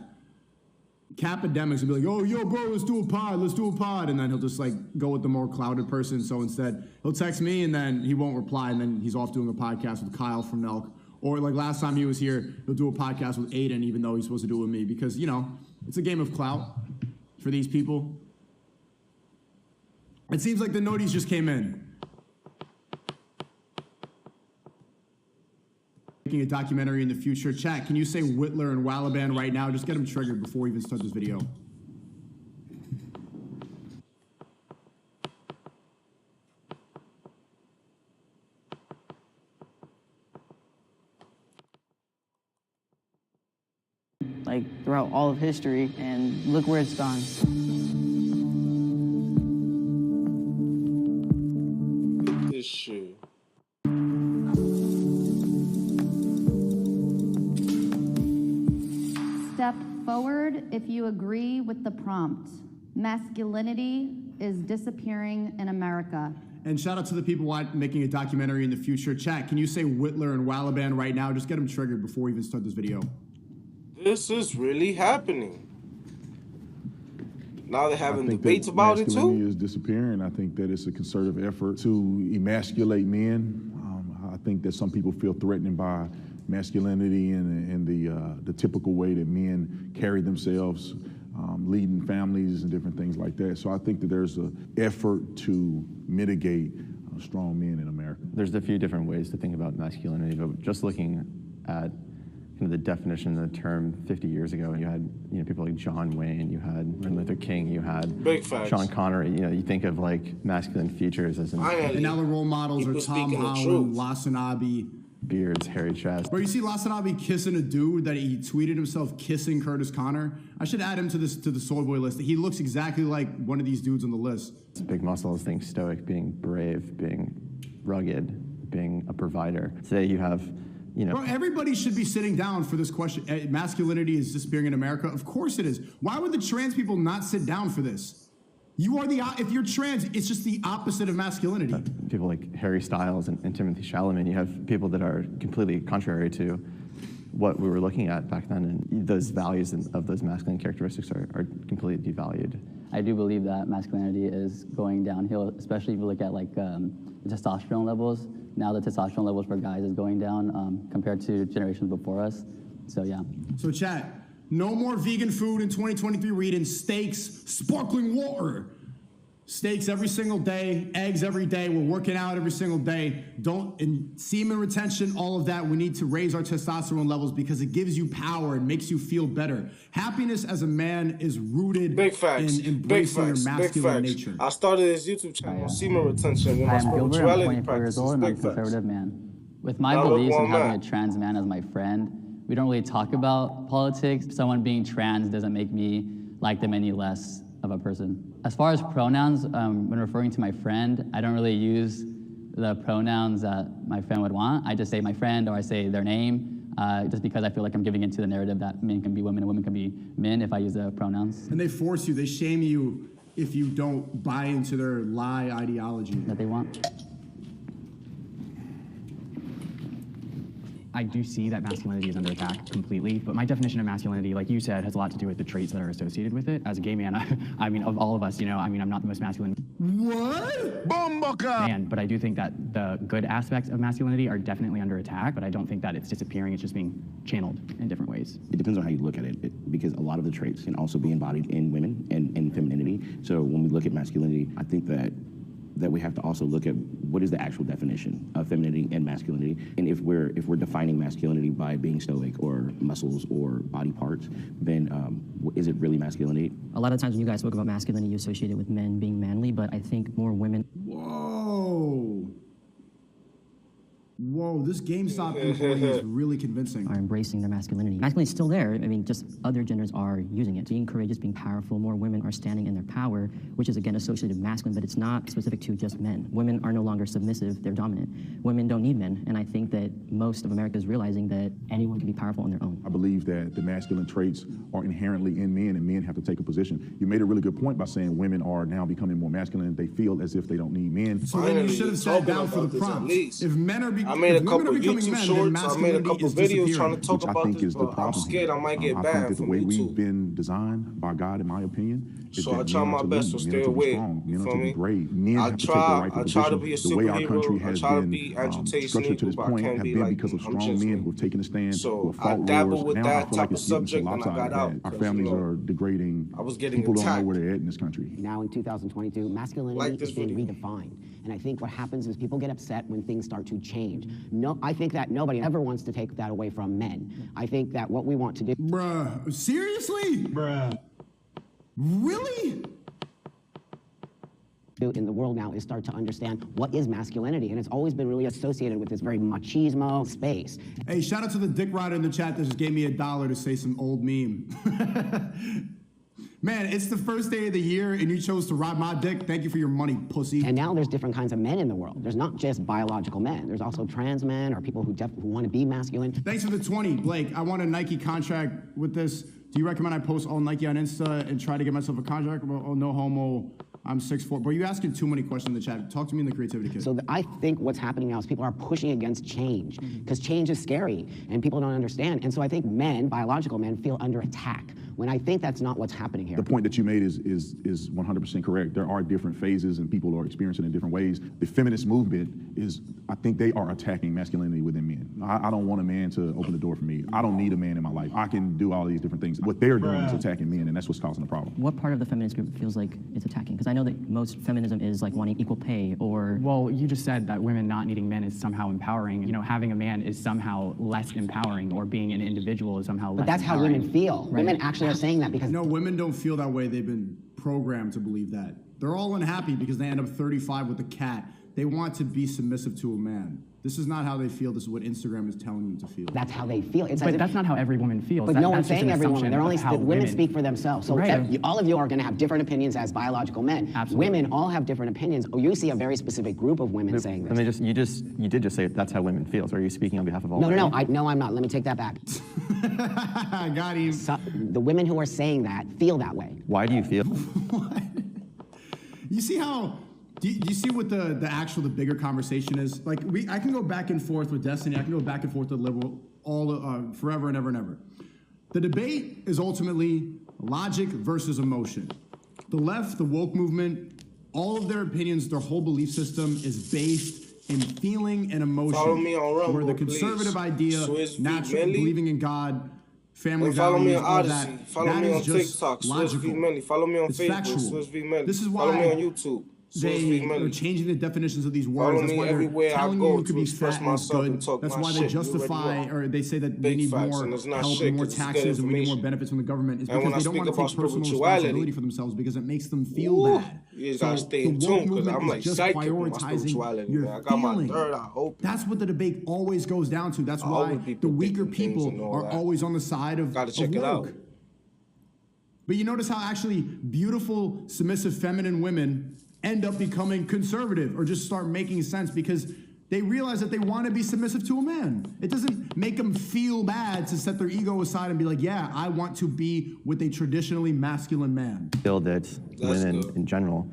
Capademics will be like, oh, yo, bro, let's do a pod. And then he'll just like go with the more clouded person. So instead, he'll text me and then he won't reply. And then he's off doing a podcast with Kyle from Nelk. Or like last time he was here, he'll do a podcast with Aiden, even though he's supposed to do it with me. Because, you know, it's a game of clout for these people. It seems like the noties just came in. Making a documentary in the future. Chat, can you say Whitler and Wallaban right now? Just get them triggered before we even start this video. Like throughout all of history, and look where it's gone. This shit. Step forward if you agree with the prompt. Masculinity is disappearing in America. And shout out to the people making a documentary in the future. Chat, can you say Whitler and Wallaban right now? Just get them triggered before we even start this video. This is really happening. Now they're having debates about it too. Masculinity is disappearing. I think that it's a concerted effort to emasculate men. I think that some people feel threatened by masculinity and the typical way that men carry themselves, leading families and different things like that. So I think that there's an effort to mitigate strong men in America. There's a few different ways to think about masculinity, but just looking at kind of the definition of the term 50 years ago, you had people like John Wayne, you had Martin Luther King, you had Sean Connery. You think of like masculine features as and now the role models are Tom Holland, Lasanabi. Beards, hairy chest. Bro, you see Lasanabi kissing a dude that he tweeted himself kissing Curtis Connor? I should add him to the Soy Boy list. He looks exactly like one of these dudes on the list. It's big muscles, being stoic, being brave, being rugged, being a provider. Today you have, Bro, everybody should be sitting down for this question. Masculinity is disappearing in America? Of course it is. Why would the trans people not sit down for this? You are if you're trans, it's just the opposite of masculinity. People like Harry Styles and Timothy Chalamet, you have people that are completely contrary to what we were looking at back then, and those values of those masculine characteristics are completely devalued. I do believe that masculinity is going downhill, especially if you look at like the testosterone levels. Now the testosterone levels for guys is going down compared to generations before us. So yeah. So chat. No more vegan food in 2023. We're eating steaks, sparkling water. Steaks every single day, eggs every day. We're working out every single day. And semen retention, all of that. We need to raise our testosterone levels because it gives you power and makes you feel better. Happiness as a man is rooted in embracing your masculine nature. I started this YouTube channel, semen retention, with my I'm Gilbert, spirituality I'm 24 years old, and I'm a conservative man. With my beliefs and having a trans man as my friend, we don't really talk about politics. Someone being trans doesn't make me like them any less of a person. As far as pronouns, when referring to my friend, I don't really use the pronouns that my friend would want. I just say my friend or I say their name, just because I feel like I'm giving into the narrative that men can be women and women can be men if I use the pronouns. And they force you, they shame you if you don't buy into their lie ideology. That they want. I do see that masculinity is under attack completely, but my definition of masculinity, like you said, has a lot to do with the traits that are associated with it. As a gay man, I mean, of all of us, you know, I mean, I'm not the most masculine man, but I do think that the good aspects of masculinity are definitely under attack, but I don't think that it's disappearing, it's just being channeled in different ways. It depends on how you look at it, because a lot of the traits can also be embodied in women and in femininity. So when we look at masculinity, I think that we have to also look at what is the actual definition of femininity and masculinity. And if we're defining masculinity by being stoic or muscles or body parts, then is it really masculinity? A lot of times when you guys spoke about masculinity, you associate it with men being manly, but I think more women... Whoa, this GameStop employee is really convincing. ...are embracing their masculinity. Masculinity is still there. I mean, just other genders are using it. Being courageous, being powerful, more women are standing in their power, which is, again, associated with masculine, but it's not specific to just men. Women are no longer submissive, they're dominant. Women don't need men, and I think that most of America is realizing that anyone can be powerful on their own. I believe that the masculine traits are inherently in men, and men have to take a position. You made a really good point by saying women are now becoming more masculine. They feel as if they don't need men. So then you should have sat down for the prompt. If men are I made a couple YouTube shorts, I made a couple videos trying to talk about this, but I'm scared I might get banned from the way YouTube. we've been designed by God, in my opinion, is So that I try my best to stay away. Men are to be brave. Men have to take the rightful try to position. be a The way our country superhero. I has try to been be Andrew Tate structured to this Sneako, but I point can't have be been like because of I'm strong just men who have taken a stand, who So have fought I dabble wars. with Now I that feel like type of it's getting subject, so and I lopsided got out. that our 'cause, families you know, are degrading. I was getting People don't know attacked. where they're at in this country. Now in 2022, masculinity is being redefined. And I think what happens is people get upset when things start to change. No, I think that nobody ever wants to take that away from men. I think that what we want to do... Bruh, seriously? Bruh. Really? In the world now is start to understand what is masculinity, and it's always been really associated with this very machismo space. Hey, shout out to the dick rider in the chat that just gave me $1 to say some old meme. Man, it's the first day of the year and you chose to ride my dick. Thank you for your money, pussy. And now there's different kinds of men in the world. There's not just biological men. There's also trans men or people who want to be masculine. Thanks for the 20, Blake. I want a Nike contract with this. Do you recommend I post all Nike on Insta and try to get myself a contract? Oh, no homo. I'm 6'4". Bro, you're asking too many questions in the chat. Talk to me in the creativity kit. So I think what's happening now is people are pushing against change because change is scary and people don't understand. And so I think men, biological men, feel under attack when I think that's not what's happening here. The point that you made is 100% correct. There are different phases and people are experiencing it in different ways. The feminist movement is, I think they are attacking masculinity within men. I don't want a man to open the door for me. I don't need a man in my life. I can do all these different things. What they're doing is attacking men, and that's what's causing the problem. What part of the feminist group feels like it's attacking? Because I know that most feminism is like wanting equal pay or... Well, you just said that women not needing men is somehow empowering. You know, having a man is somehow less empowering, or being an individual is somehow less But that's empowering. how women feel. Right. Women actually are saying that because... No, women don't feel that way. They've been programmed to believe that. They're all unhappy because they end up 35 with a cat. They want to be submissive to a man. This is not how they feel. This is what Instagram is telling them to feel. That's how they feel. It's But that's not how every woman feels. But no one's saying every woman. They're only women speak for themselves. So Right. all of you are going to have different opinions as biological men. Absolutely. Women all have different opinions. Oh, you see a very specific group of women saying this. You did just say that's how women feel. So are you speaking on behalf of all No, women? no, I'm not. Let me take that back. I got him. The women who are saying that feel that way. Why do you feel? You see how... Do you see what the bigger conversation is? Like, I can go back and forth with Destiny. I can go back and forth with Liberal forever and ever and ever. The debate is ultimately logic versus emotion. The left, the woke movement, all of their opinions, their whole belief system is based in feeling and emotion. Follow me on Rumble, where the conservative please. idea, Swiss naturally Melly. believing in God, family follow me values, on all Odyssey. that. Follow That me on is just TikTok. Switch logical. V Many. Follow me on It's Facebook. factual. Switch V Many. This is Follow me why on YouTube. they are changing the definitions of these words. Follow That's me why they're everywhere I telling go you you could to be express fat and it's myself and good. talk That's my why they shit. You already justify, know. or they say that we Big need facts, more and it's not help, shit, more 'cause it's good taxes, and we need more information. benefits from the government. It's And because when I they don't speak want to about take personal spirituality, responsibility for themselves because it makes them feel bad. You gotta So stay in the tune, woke 'cause movement I'm is like just psychic with my prioritizing spirituality, your man. I got my feeling. third eye open. That's what the debate always goes down to. That's I why always be the weaker predicting things and people all are that. always on the side of Gotta check it woke. out. But you notice how actually beautiful, submissive, feminine women end up becoming conservative or just start making sense because they realize that they want to be submissive to a man. It doesn't make them feel bad to set their ego aside and be like, yeah, I want to be with a traditionally masculine man. Feel that women in general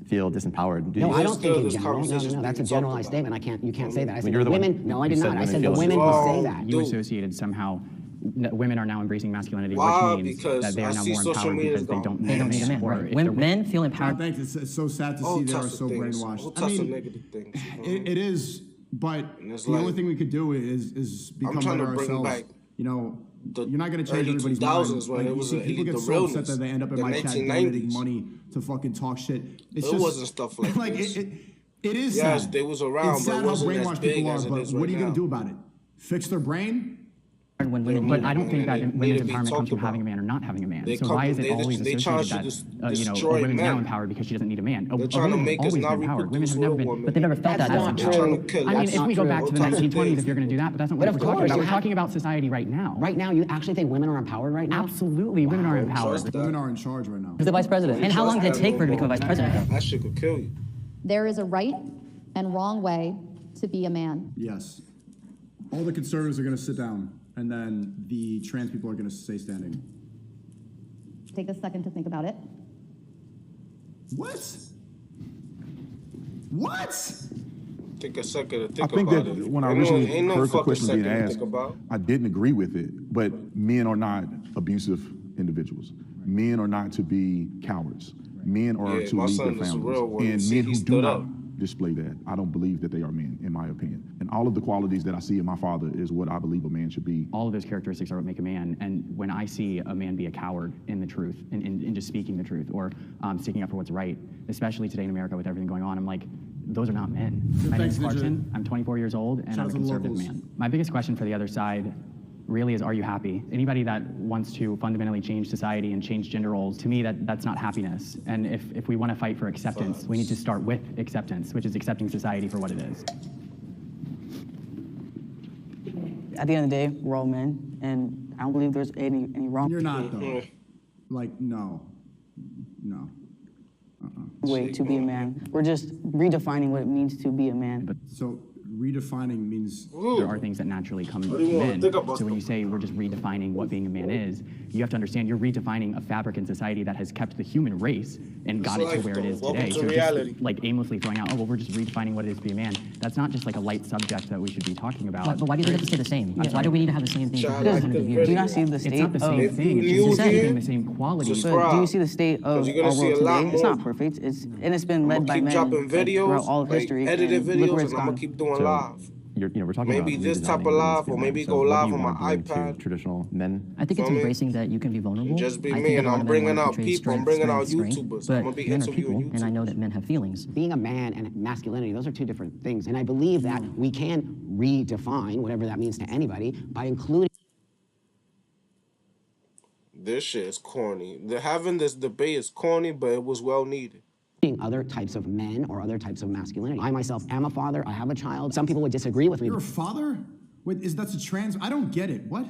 feel disempowered. No, I don't think in general. No. That's a generalized statement. You can't say that. I said the women. No, I did not. I said the women who say that. You associated somehow. Women are now embracing masculinity, Why? which means Because that they are I now see more social empowered media because they don't need a man. Or if When they're- men feel empowered. Thanks. It's so sad to see they are so brainwashed. I mean, negative things. it is, but it's the like- only thing we could do is become trying to better bring ourselves. back You know, you're not going to change early everybody's 2000s mind. when Like, it you was see the people get the so realness. upset that they end up in The my chat 1990s. donating money to fucking talk shit. It's It just, wasn't stuff like this. it is Yes, sad. they was around, It's but it sad how wasn't as brainwashed big people as are, it but is what right are you going now. to do about it? Fix their brain? But I don't think that women's empowerment comes from having a man or not having a man. So why is it always associated that a woman's now empowered because she doesn't need a man? A woman has always been empowered. Women have never been, But they never felt that. That's not doesn't true. it? I mean, if we go back to the 1920s, if you're going to do that, but that's not what But we're of talking course, about. you We're have- talking about society right now. Right now, you actually think women are empowered right now? Absolutely, women are empowered. Women are in charge right now. Who's the vice president? And how long did it take for her to become vice president? That shit could kill you. There is a right and wrong way to be a man. Yes. All the conservatives are going to sit down, and then the trans people are going to stay standing. Take a second to think about it. What? What? Take a second to I think think about that it. when I Ain't originally ain't heard the fucking question being second to asked, think about. I didn't agree with it, but men are not abusive individuals. Men are not to be cowards. Men are Yeah, to my lead son their is a families. real one. And See, men he who do stood not up. display that, I don't believe that they are men, in my opinion. And all of the qualities that I see in my father is what I believe a man should be. All of those characteristics are what make a man. And when I see a man be a coward in the truth, in just speaking the truth, or sticking up for what's right, especially today in America with everything going on, I'm like, those are not men. My name is Clarkson. I'm 24 years old, and I'm a conservative man. My biggest question for the other side really is, are you happy? Anybody that wants to fundamentally change society and change gender roles, to me, that's not happiness. And if we want to fight for acceptance, we need to start with acceptance, which is accepting society for what it is. At the end of the day, we're all men, and I don't believe there's any wrong. You're not, though. Like, no. Way to be a man. We're just redefining what it means to be a man. So redefining means there are things that naturally come to What do you wanna men. think about So when you say we're just redefining what being a man is, you have to understand you're redefining a fabric in society that has kept the human race and got it to where it is today. So just like aimlessly throwing out, oh, well, we're just redefining what it is to be a man. That's not just like a light subject that we should be talking about. But why do they have to stay the same? Why do we need to have the same thing? Do you not see the state It's not the same of thing. It's just keeping the same qualities. But do you see the state of our world today? It's not perfect. It's been led by men dropping videos, throughout all of like history. edited and look where videos, it's and I'm gone. gonna keep doing live. We're talking Maybe about this type of redesigning live, women's or maybe so go what do live you on wanna my bring to iPad. Traditional men. I think it's embracing that you can be vulnerable. Just be I me, think and a lot I'm of men bringing wanna out portray people, I'm strength, bringing out strength, YouTubers. But I'm gonna be men are interviewing people, and I know that men have feelings. Being a man and masculinity, those are two different things. And I believe that we can redefine whatever that means to anybody by including. This shit is corny. Having this debate is corny, but it was well needed. Other types of men or other types of masculinity. I myself am a father. I have a child. Some people would disagree with me. You're a father? Wait, that's a trans? I don't get it. What?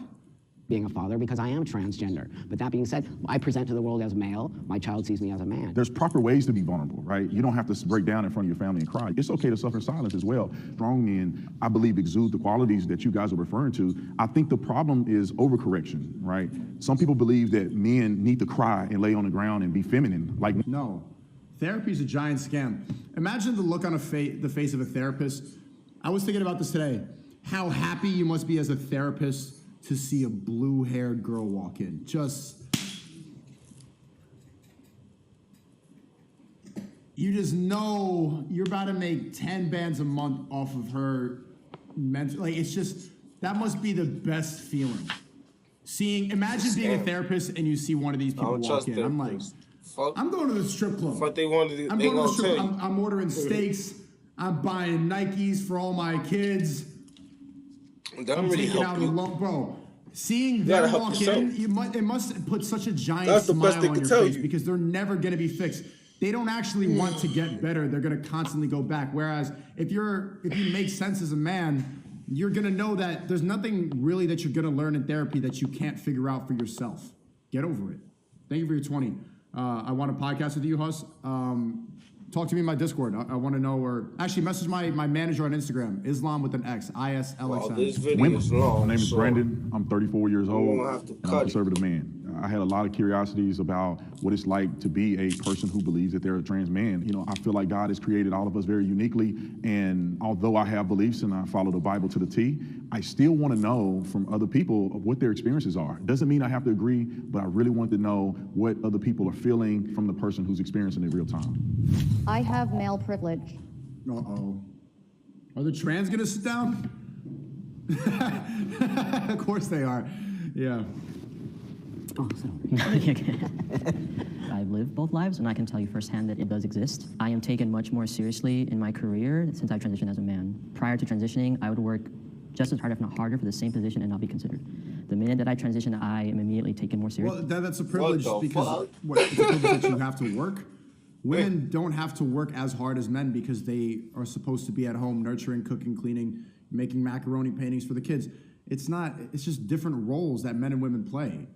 Being a father because I am transgender. But that being said, I present to the world as male. My child sees me as a man. There's proper ways to be vulnerable, right? You don't have to break down in front of your family and cry. It's okay to suffer in silence as well. Strong men, I believe, exude the qualities that you guys are referring to. I think the problem is overcorrection, right? Some people believe that men need to cry and lay on the ground and be feminine. Like, no. Therapy is a giant scam. Imagine the look on the face of a therapist. I was thinking about this today. How happy you must be as a therapist to see a blue-haired girl walk in. You just know you're about to make 10 bands a month off of her mental. Like, it's just, that must be the best feeling. Imagine being a therapist and you see one of these people walk in. I'm like, I'm going to the strip club. What they want to do, I'm they going to the gonna strip tell club. you. I'm ordering steaks. I'm buying Nikes for all my kids. I'm really taking out a loan, bro. Seeing them walk in, it must put such a giant smile on your face because they're never going to be fixed. They don't actually want to get better. They're going to constantly go back. Whereas if you make sense as a man, you're going to know that there's nothing really that you're going to learn in therapy that you can't figure out for yourself. Get over it. Thank you for your 20. I want a podcast with you, Huss. Talk to me in my Discord. I want to know, or actually message my manager on Instagram, Islam with an X, ISLXM. This video is long. My name is Brandon. I'm 34 years old, have to and I'm a conservative man. I had a lot of curiosities about what it's like to be a person who believes that they're a trans man. You know, I feel like God has created all of us very uniquely, and although I have beliefs and I follow the Bible to the T, I still want to know from other people what their experiences are. Doesn't mean I have to agree, but I really want to know what other people are feeling from the person who's experiencing it real time. I have male privilege. Uh-oh. Are the trans gonna sit down? Of course they are. Yeah. I've lived both lives, and I can tell you firsthand that it does exist. I am taken much more seriously in my career since I've transitioned as a man. Prior to transitioning, I would work just as hard, if not harder, for the same position and not be considered. The minute that I transition, I am immediately taken more seriously. Well, that's a privilege because it's a privilege that you have to work. Women don't have to work as hard as men because they are supposed to be at home nurturing, cooking, cleaning, making macaroni paintings for the kids. It's just different roles that men and women play.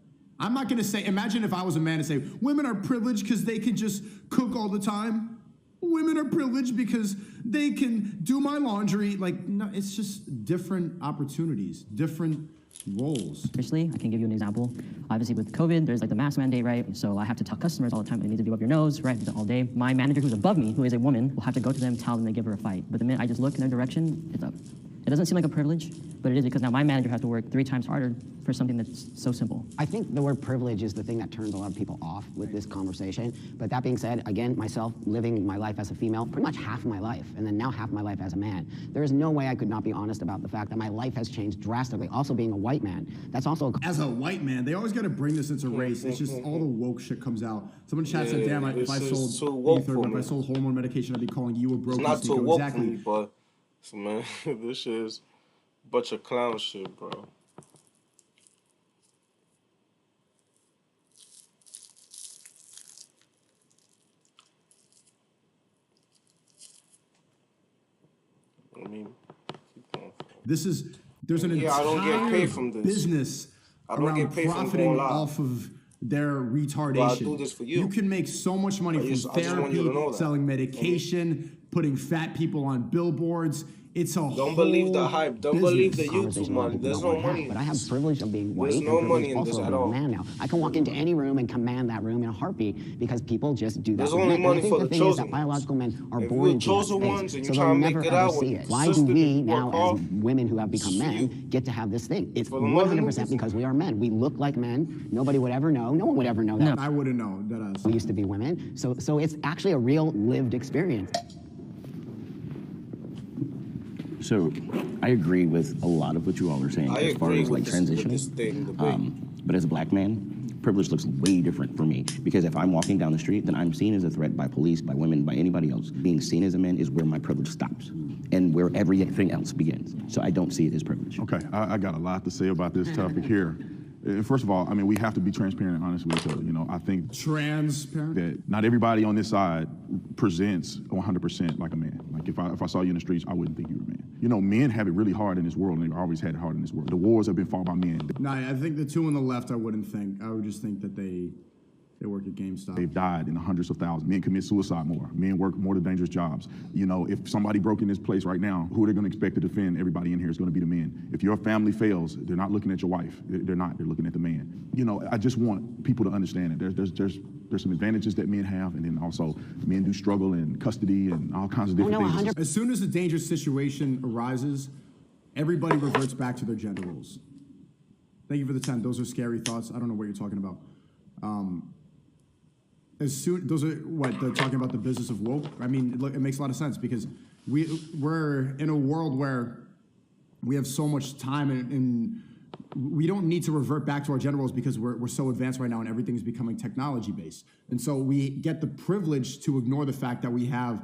I'm not gonna say, imagine if I was a man and say, women are privileged because they can just cook all the time. Women are privileged because they can do my laundry. Like, no, it's just different opportunities, different roles. Seriously, I can give you an example. Obviously with COVID, there's like the mask mandate, right? So I have to tell customers all the time, they need to do up your nose, right? All day. My manager who's above me, who is a woman, will have to go to them, tell them they give her a fight. But the minute I just look in their direction, it's up. It doesn't seem like a privilege, but it is because now my manager has to work 3 times harder for something that's so simple. I think the word privilege is the thing that turns a lot of people off with this conversation. But that being said, again, myself living my life as a female, pretty much half my life, and then now half my life as a man. There is no way I could not be honest about the fact that my life has changed drastically. Also being a white man, that's also... As a white man, they always got to bring this into race. It's just all the woke shit comes out. Someone in chat said, damn, if I sold ether, if I sold hormone medication, I'd be calling you a broken It's not too woke exactly. for me, but man, this shit is a bunch of clown shit, bro. I mean, there's an I don't get entire paid from this. business I don't around get paid from profiting going live. off of their retardation. But I do this for you. You can make so much money I from just want you therapy, to know that. selling medication, putting fat people on billboards. It's a Don't believe the hype. Don't believe the YouTube money. There's no money. But I have privilege of being white. There's no and money in also this of at being a all. man now. I can walk into any room and command that room in a heartbeat because people just do that. There's with only men. money And I think for the the thing is chosen that biological men are If born we're into chosen that ones space, and so you they'll try to make never it ever out see with it. Why do sister we you now, work as off, women who have become it's men, you. get to have this thing? It's For the mother 100% movies. because we are men. We look like men. Nobody would ever know. No one would ever know that. I wouldn't know that. We used to be women. So it's actually a real lived experience. So I agree with a lot of what you all are saying I as far agree as like with this transitioning. thing, debate. But as a black man, privilege looks way different for me because if I'm walking down the street, then I'm seen as a threat by police, by women, by anybody else. Being seen as a man is where my privilege stops and where everything else begins. So I don't see it as privilege. Okay, I got a lot to say about this topic here. First of all, I mean, we have to be transparent and honest with each other. You know, I think transparent that not everybody on this side presents 100% like a man. Like if I saw you in the streets, I wouldn't think you were a man. You know, men have it really hard in this world, and they've always had it hard in this world. The wars have been fought by men. No, I think the two on the left, I wouldn't think. I would just think that they work at GameStop. They've died in the hundreds of thousands. Men commit suicide more. Men work more dangerous jobs. You know, if somebody broke in this place right now, who are they going to expect to defend everybody in here is going to be the men. If your family fails, they're not looking at your wife. They're not. They're looking at the man. You know, I just want people to understand that there's some advantages that men have, and then also men do struggle in custody and all kinds of different things. As soon as a dangerous situation arises, everybody reverts back to their gender roles. Thank you for the 10. Those are scary thoughts. I don't know what you're talking about. Those are what they're talking about, the business of woke. I mean, it makes a lot of sense because we're in a world where we have so much time and we don't need to revert back to our gender roles because we're so advanced right now and everything is becoming technology based. And so we get the privilege to ignore the fact that we have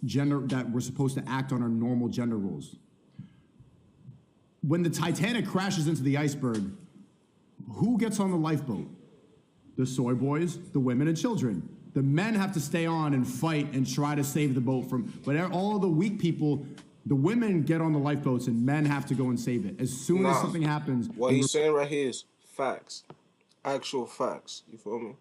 gender, that we're supposed to act on our normal gender roles. When the Titanic crashes into the iceberg, who gets on the lifeboat? The soy boys, the women and children. The men have to stay on and fight and try to save the boat from, but all the weak people, the women get on the lifeboats and men have to go and save it. As soon as something happens. What he's saying right here is facts. Actual facts. You feel me?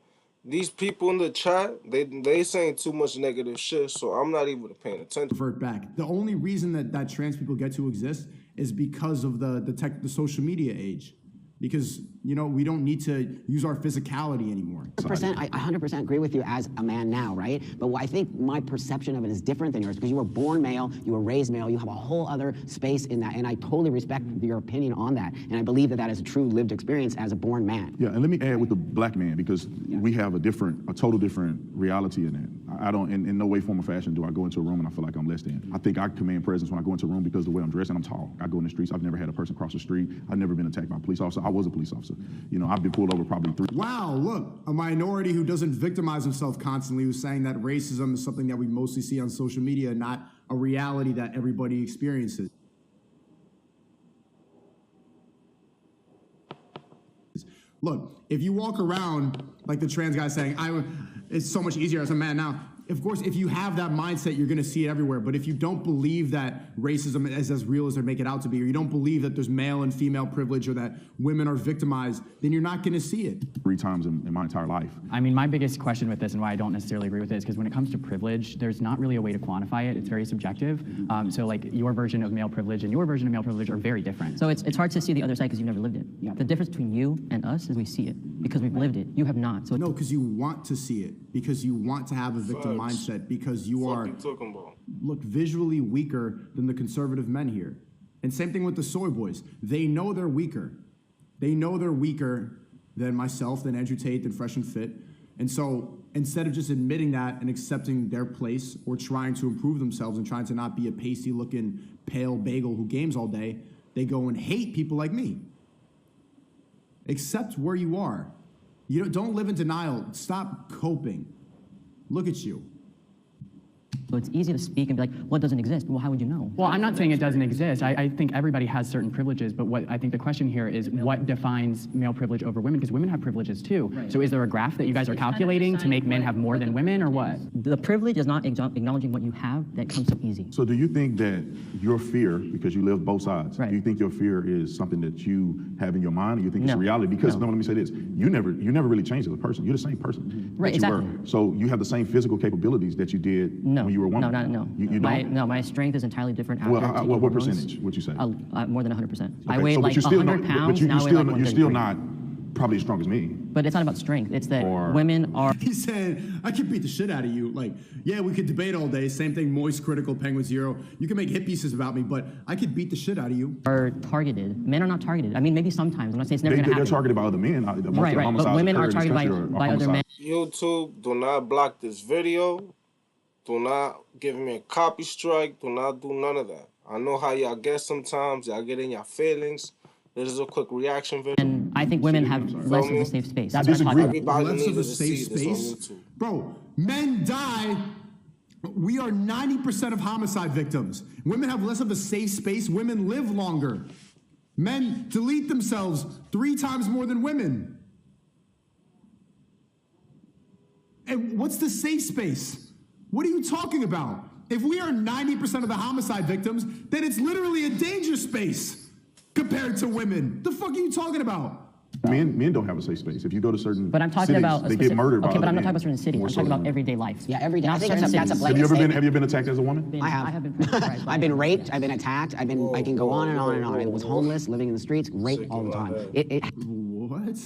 These people in the chat, they saying too much negative shit, so I'm not even paying attention. Revert back. The only reason that trans people get to exist is because of the social media age. Because, you know, we don't need to use our physicality anymore. 100%, I 100% agree with you as a man now, right? But I think my perception of it is different than yours because you were born male, you were raised male, you have a whole other space in that, and I totally respect your opinion on that. And I believe that that is a true lived experience as a born man. Yeah, and let me add with the black man, because we have a total different reality in that. I don't, in no way, form, or fashion do I go into a room and I feel like I'm less than. I think I command presence when I go into a room because of the way I'm dressed and I'm tall. I go in the streets, I've never had a person cross the street, I've never been attacked by a police officer. I was a police officer. You know, I've been pulled over probably 3. Wow, look, a minority who doesn't victimize himself constantly, who's saying that racism is something that we mostly see on social media, not a reality that everybody experiences. Look, if you walk around like the trans guy saying, it's so much easier as a man now. Of course, if you have that mindset, you're gonna see it everywhere. But if you don't believe that racism is as real as they make it out to be, or you don't believe that there's male and female privilege or that women are victimized, then you're not gonna see it. 3 times in my entire life. I mean, my biggest question with this and why I don't necessarily agree with it is because when it comes to privilege, there's not really a way to quantify it. It's very subjective. So like your version of male privilege and your version of male privilege are very different. So it's hard to see the other side because you've never lived it. Yeah. The difference between you and us is we see it because we've lived it. You have not. So no, because you want to see it, because you want to have a victim mindset, because you are, look, visually weaker than the conservative men here. And same thing with the soy boys. They know they're weaker. They know they're weaker than myself, than Andrew Tate, than Fresh and Fit. And so instead of just admitting that and accepting their place or trying to improve themselves and trying to not be a pasty-looking pale bagel who games all day, they go and hate people like me. Accept where you are. You don't live in denial. Stop coping. Look at you. So it's easy to speak and be like, what doesn't exist? Well, how would you know? Well, I'm not saying it doesn't exist. I think everybody has certain privileges, but what I think the question here is what defines male privilege over women? Because women have privileges too. Right. So is there a graph that you guys are calculating to make men have more than women, or what? The privilege is not acknowledging what you have that comes so easy. So do you think that your fear, because you live both sides, do you think your fear is something that you have in your mind, or you think it's a reality? Because no, let me say this, you never really changed as a person. You're the same person that you were. So you have the same physical capabilities that you did when you were a woman. No. You don't? No, my strength is entirely different after taking what hormones. percentage would you say? More than 100%. Okay, I weighed like 100 pounds, but now I weigh like 133. you're still not probably as strong as me. But it's not about strength. It's that women are... He said, I could beat the shit out of you. Like, yeah, we could debate all day. Same thing, Moist, Critical, penguinz0. You can make hit pieces about me, but I could beat the shit out of you. Are targeted. Men are not targeted. I mean, maybe sometimes. I'm not saying it's never going to happen. They're targeted by other men. Right. But women are targeted by other men. YouTube, do not block this video. Do not give me a copy strike. Do not do none of that. I know how y'all get sometimes. Y'all get in your feelings. This is a quick reaction video. And I think women have less of a safe space. That's what I'm talking about. Less of a safe space? Bro, men die. We are 90% of homicide victims. Women have less of a safe space. Women live longer. Men delete themselves 3 times more than women. And what's the safe space? What are you talking about? If we are 90% of the homicide victims, then it's literally a danger space compared to women. The fuck are you talking about? Men don't have a safe space. If you go to certain But I'm talking cities, about they get murdered by okay, but I'm not men. talking about certain cities. I'm talking about everyday life. Yeah, every day. Not I think certain that's a cities. blanket Have you been attacked as a woman? I have been. I've been raped. I've been attacked. I can go on and on and on. I was homeless, living in the streets, raped all the time. What?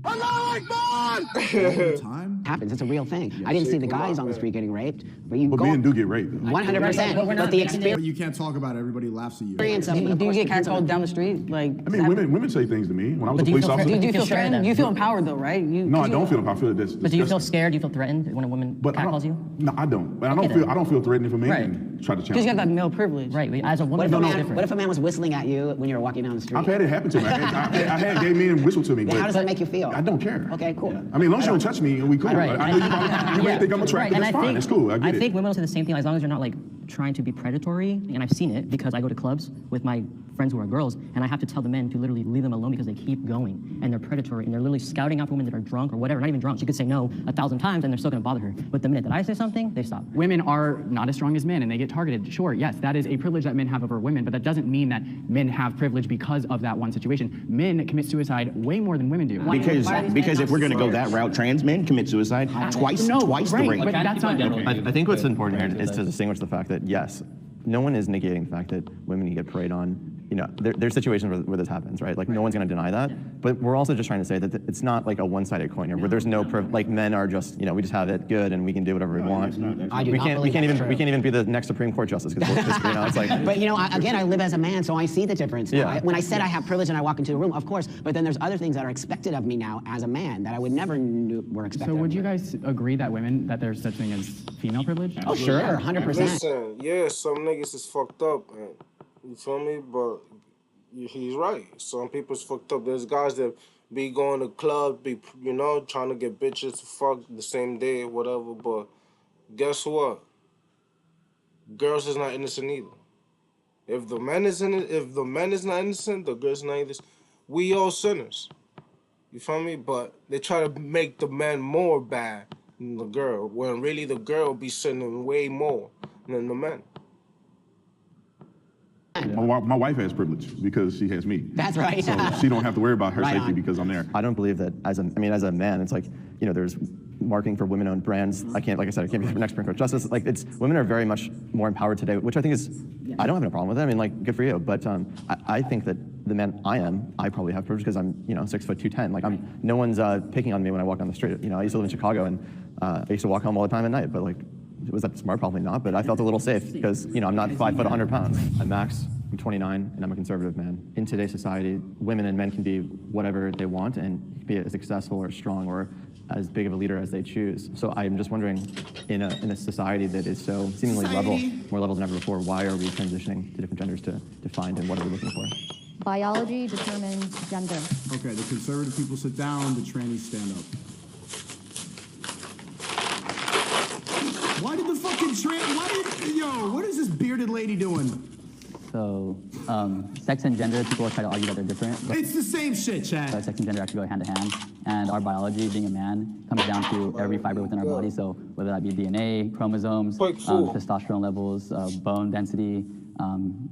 Time happens. It's a real thing. I didn't see the guys on the street getting raped, but you. But men do get raped. 100%. But the experience. You can't talk about it. Everybody laughs at you. Do you get catcalled down the street? Like. I mean, women say things to me. When I was a police officer. Do you feel threatened? You feel empowered though, right? No, I don't feel empowered. I feel that's. But do you feel scared? Do you feel threatened when a woman catcalls you? No, I don't. But I don't feel threatened if a man try to challenge. Because you have that male privilege. Right, as a woman, what if a man was whistling at you when you were walking down the street? I've had it happen to me. I had gay men whistle to me. How does that make you feel? I don't care. Okay, cool. I mean, as long as you don't touch me and we cool. Right. I know you may think I'm attractive, it's fine, it's cool, I get it. I think women will say the same thing, as long as you're not like trying to be predatory, and I've seen it because I go to clubs with my friends who are girls, and I have to tell the men to literally leave them alone because they keep going, and they're predatory, and they're literally scouting out women that are drunk or whatever, not even drunk. She could say no 1,000 times, and they're still gonna bother her. But the minute that I say something, they stop. Women are not as strong as men, and they get targeted. Sure, yes, that is a privilege that men have over women, but that doesn't mean that men have privilege because of that one situation. Men commit suicide way more than women do. Because if we're going to go that route, trans men commit suicide twice the rate. But that's not. I think what's important here is to distinguish the fact that yes, no one is negating the fact that women get preyed on. You know, there's situations where this happens, right? Like no one's going to deny that. But we're also just trying to say that it's not like a one-sided coin here, where there's no like men are just, you know, we just have it good and we can do whatever we want. We can't even be the next Supreme Court justice because you know, it's like. But you know, again, I live as a man, so I see the difference. Yeah. When I said I have privilege and I walk into a room, of course. But then there's other things that are expected of me now as a man that I would never knew were expected. So would you guys agree that there's such thing as female privilege? Oh sure, 100%. Listen, yeah, some niggas is fucked up, man. You feel me? But he's right. Some people's fucked up. There's guys that be going to clubs, be, you know, trying to get bitches to fuck the same day or whatever. But guess what? Girls is not innocent either. If the man is not innocent, the girl's not innocent. We all sinners. You feel me? But they try to make the man more bad than the girl, when really the girl be sinning way more than the man. My wife has privilege because she has me. That's right. So she don't have to worry about her safety because I'm there. I don't believe that as a man, it's like, you know, there's marketing for women-owned brands. I can't be the next Supreme Court justice. Like women are very much more empowered today, which I think is, I don't have no problem with it. I mean, like, good for you. But I think that the man I probably have privilege because I'm, you know, 6 foot 210. Like no one's picking on me when I walk down the street. You know, I used to live in Chicago and I used to walk home all the time at night, but like, was that smart? Probably not, but I felt a little safe because, you know, I'm not 5 foot 100 pounds. I'm Max, I'm 29, and I'm a conservative man. In today's society, women and men can be whatever they want and be as successful or strong or as big of a leader as they choose. So I'm just wondering, in a society that is so seemingly more level than ever before, why are we transitioning to different genders to find, and what are we looking for? Biology determines gender. Okay, the conservative people sit down, the trannies stand up. Why did the fucking what is this bearded lady doing? So, sex and gender, people try to argue that they're different. It's the same shit, Chad. Sex and gender actually go hand to hand. And our biology, being a man, comes down to every fiber within our body. So whether that be DNA, chromosomes, testosterone levels, bone density,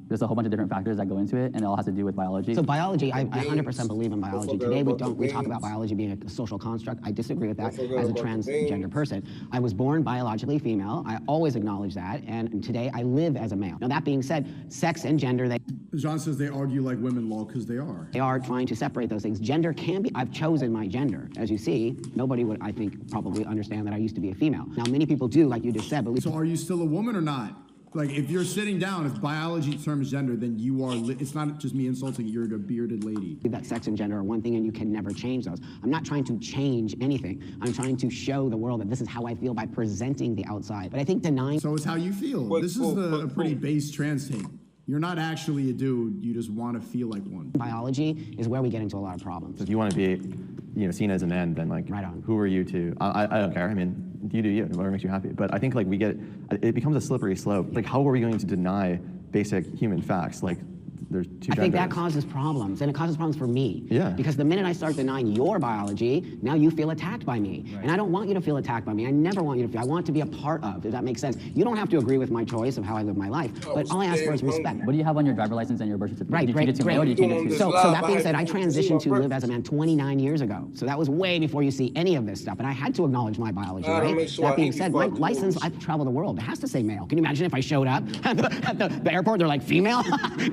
there's a whole bunch of different factors that go into it, and it all has to do with biology. So biology, I 100% believe in biology. Today we talk about biology being a social construct. I disagree with that as a transgender person. I was born biologically female. I always acknowledge that, and today I live as a male. Now that being said, sex and gender, John says they argue like women law because they are. They are trying to separate those things. Gender can be, I've chosen my gender. As you see, nobody would, I think, probably understand that I used to be a female. Now many people do, like you just said, but so are you still a woman or not? Like, if you're sitting down, if biology determines gender, then you are, it's not just me insulting, you're a bearded lady. That sex and gender are one thing and you can never change those. I'm not trying to change anything. I'm trying to show the world that this is how I feel by presenting the outside. But I think denying... So it's how you feel. This is a pretty base trans take. You're not actually a dude, you just want to feel like one. Biology is where we get into a lot of problems. If you want to be, you know, seen as a man, then like, who are you to? I don't care. I mean, you do you, whatever makes you happy. But I think like it becomes a slippery slope. Like, how are we going to deny basic human facts? Like, there's two genders. I think that causes problems, and it causes problems for me. Yeah. Because the minute I start denying your biology, now you feel attacked by me. Right. And I don't want you to feel attacked by me. I never want you to feel, I want to be a part of, if that makes sense. You don't have to agree with my choice of how I live my life, but all I ask for is respect. What do you have on your driver's license and your birth certificate? Right, great. So that being said, I transitioned to live as a man 29 years ago. So that was way before you see any of this stuff, and I had to acknowledge my biology, right? That being said, my license, I've traveled the world. It has to say male. Can you imagine if I showed up at the airport, they're like, female?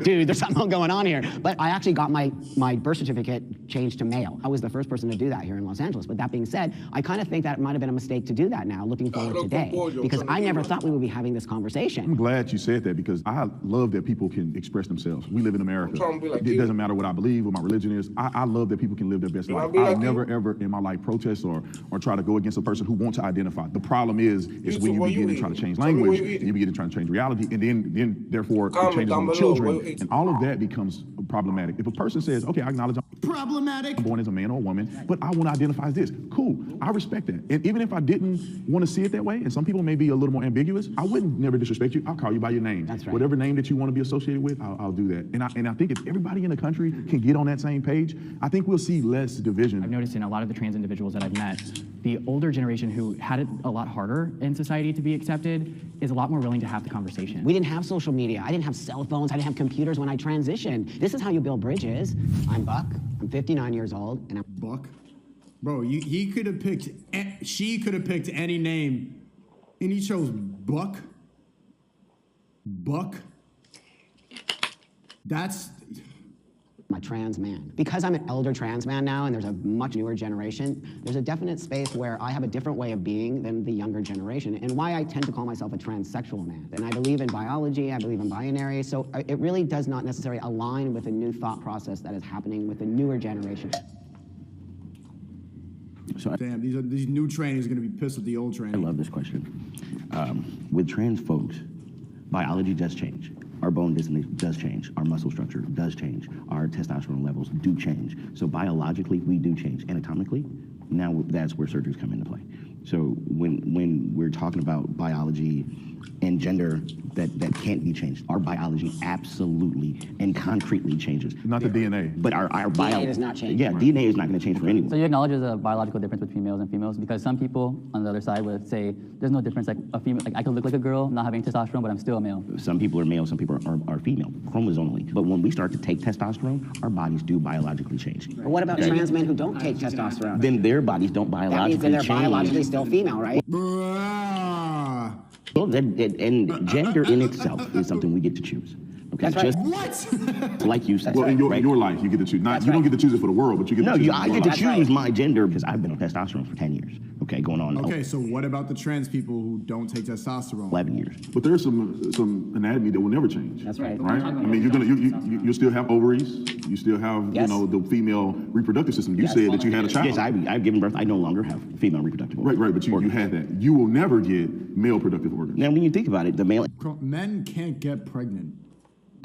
Dude, something going on here. But I actually got my birth certificate changed to male. I was the first person to do that here in Los Angeles. But that being said, I kind of think that it might have been a mistake to do that now, looking forward today. Because I never thought we would be having this conversation. I'm glad you said that because I love that people can express themselves. We live in America. It doesn't matter what I believe, what my religion is. I love that people can live their best life. I'll never, ever in my life protest or try to go against a person who wants to identify. The problem is when you begin to try to change language, and you begin to try to change reality, and then therefore it changes on the children, and all of that becomes problematic. If a person says, okay, I acknowledge I'm born as a man or a woman, but I want to identify as this, cool, I respect that. And even if I didn't want to see it that way, and some people may be a little more ambiguous, I wouldn't never disrespect you. I'll call you by your name. That's right. Whatever name that you want to be associated with, I'll do that. And I think if everybody in the country can get on that same page, I think we'll see less division. I've noticed in a lot of the trans individuals that I've met, the older generation who had it a lot harder in society to be accepted is a lot more willing to have the conversation. We didn't have social media. I didn't have cell phones. I didn't have computers when I transitioned. This is how you build bridges. I'm Buck. I'm 59 years old, and I'm Buck. Bro, he could have picked. She could have picked any name, and he chose Buck. Buck. That's. a trans man. Because I'm an elder trans man now and there's a much newer generation, there's a definite space where I have a different way of being than the younger generation, and why I tend to call myself a transsexual man. And I believe in biology, I believe in binary, so it really does not necessarily align with a new thought process that is happening with the newer generation. So damn, these new trainees are gonna be pissed at the old trainees. I love this question. With trans folks, biology does change. Our bone density does change. Our muscle structure does change. Our testosterone levels do change. So biologically, we do change. Anatomically, now that's where surgeries come into play. So when we're talking about biology and gender that can't be changed, our biology absolutely and concretely changes. Not the DNA. But our DNA does not change. Yeah, DNA is not going to change for anyone. So you acknowledge there's a biological difference between males and females, because some people on the other side would say there's no difference. Like a female, like I could look like a girl, not having testosterone, but I'm still a male. Some people are male, some people are female, chromosomally. But when we start to take testosterone, our bodies do biologically change. But what about trans men who don't take testosterone? Then their bodies don't biologically change. That means they're biologically still female, right? Well, and gender in itself is something we get to choose. Okay, that's right. What? Like you said. Well, in your life, you get to choose. Not, you don't get to choose it for the world, but you get to choose. No, I get to choose my gender because I've been on testosterone for 10 years. Okay, going on. Okay, so what about the trans people who don't take testosterone? 11 years. But there's some anatomy that will never change. That's right. Right? I mean, you still have ovaries. You still have the female reproductive system. You said that you had a child. Yes, I've given birth. I no longer have female reproductive organs. Right, but you had that. You will never get male productive organs. Now, when you think about it, the male men can't get pregnant.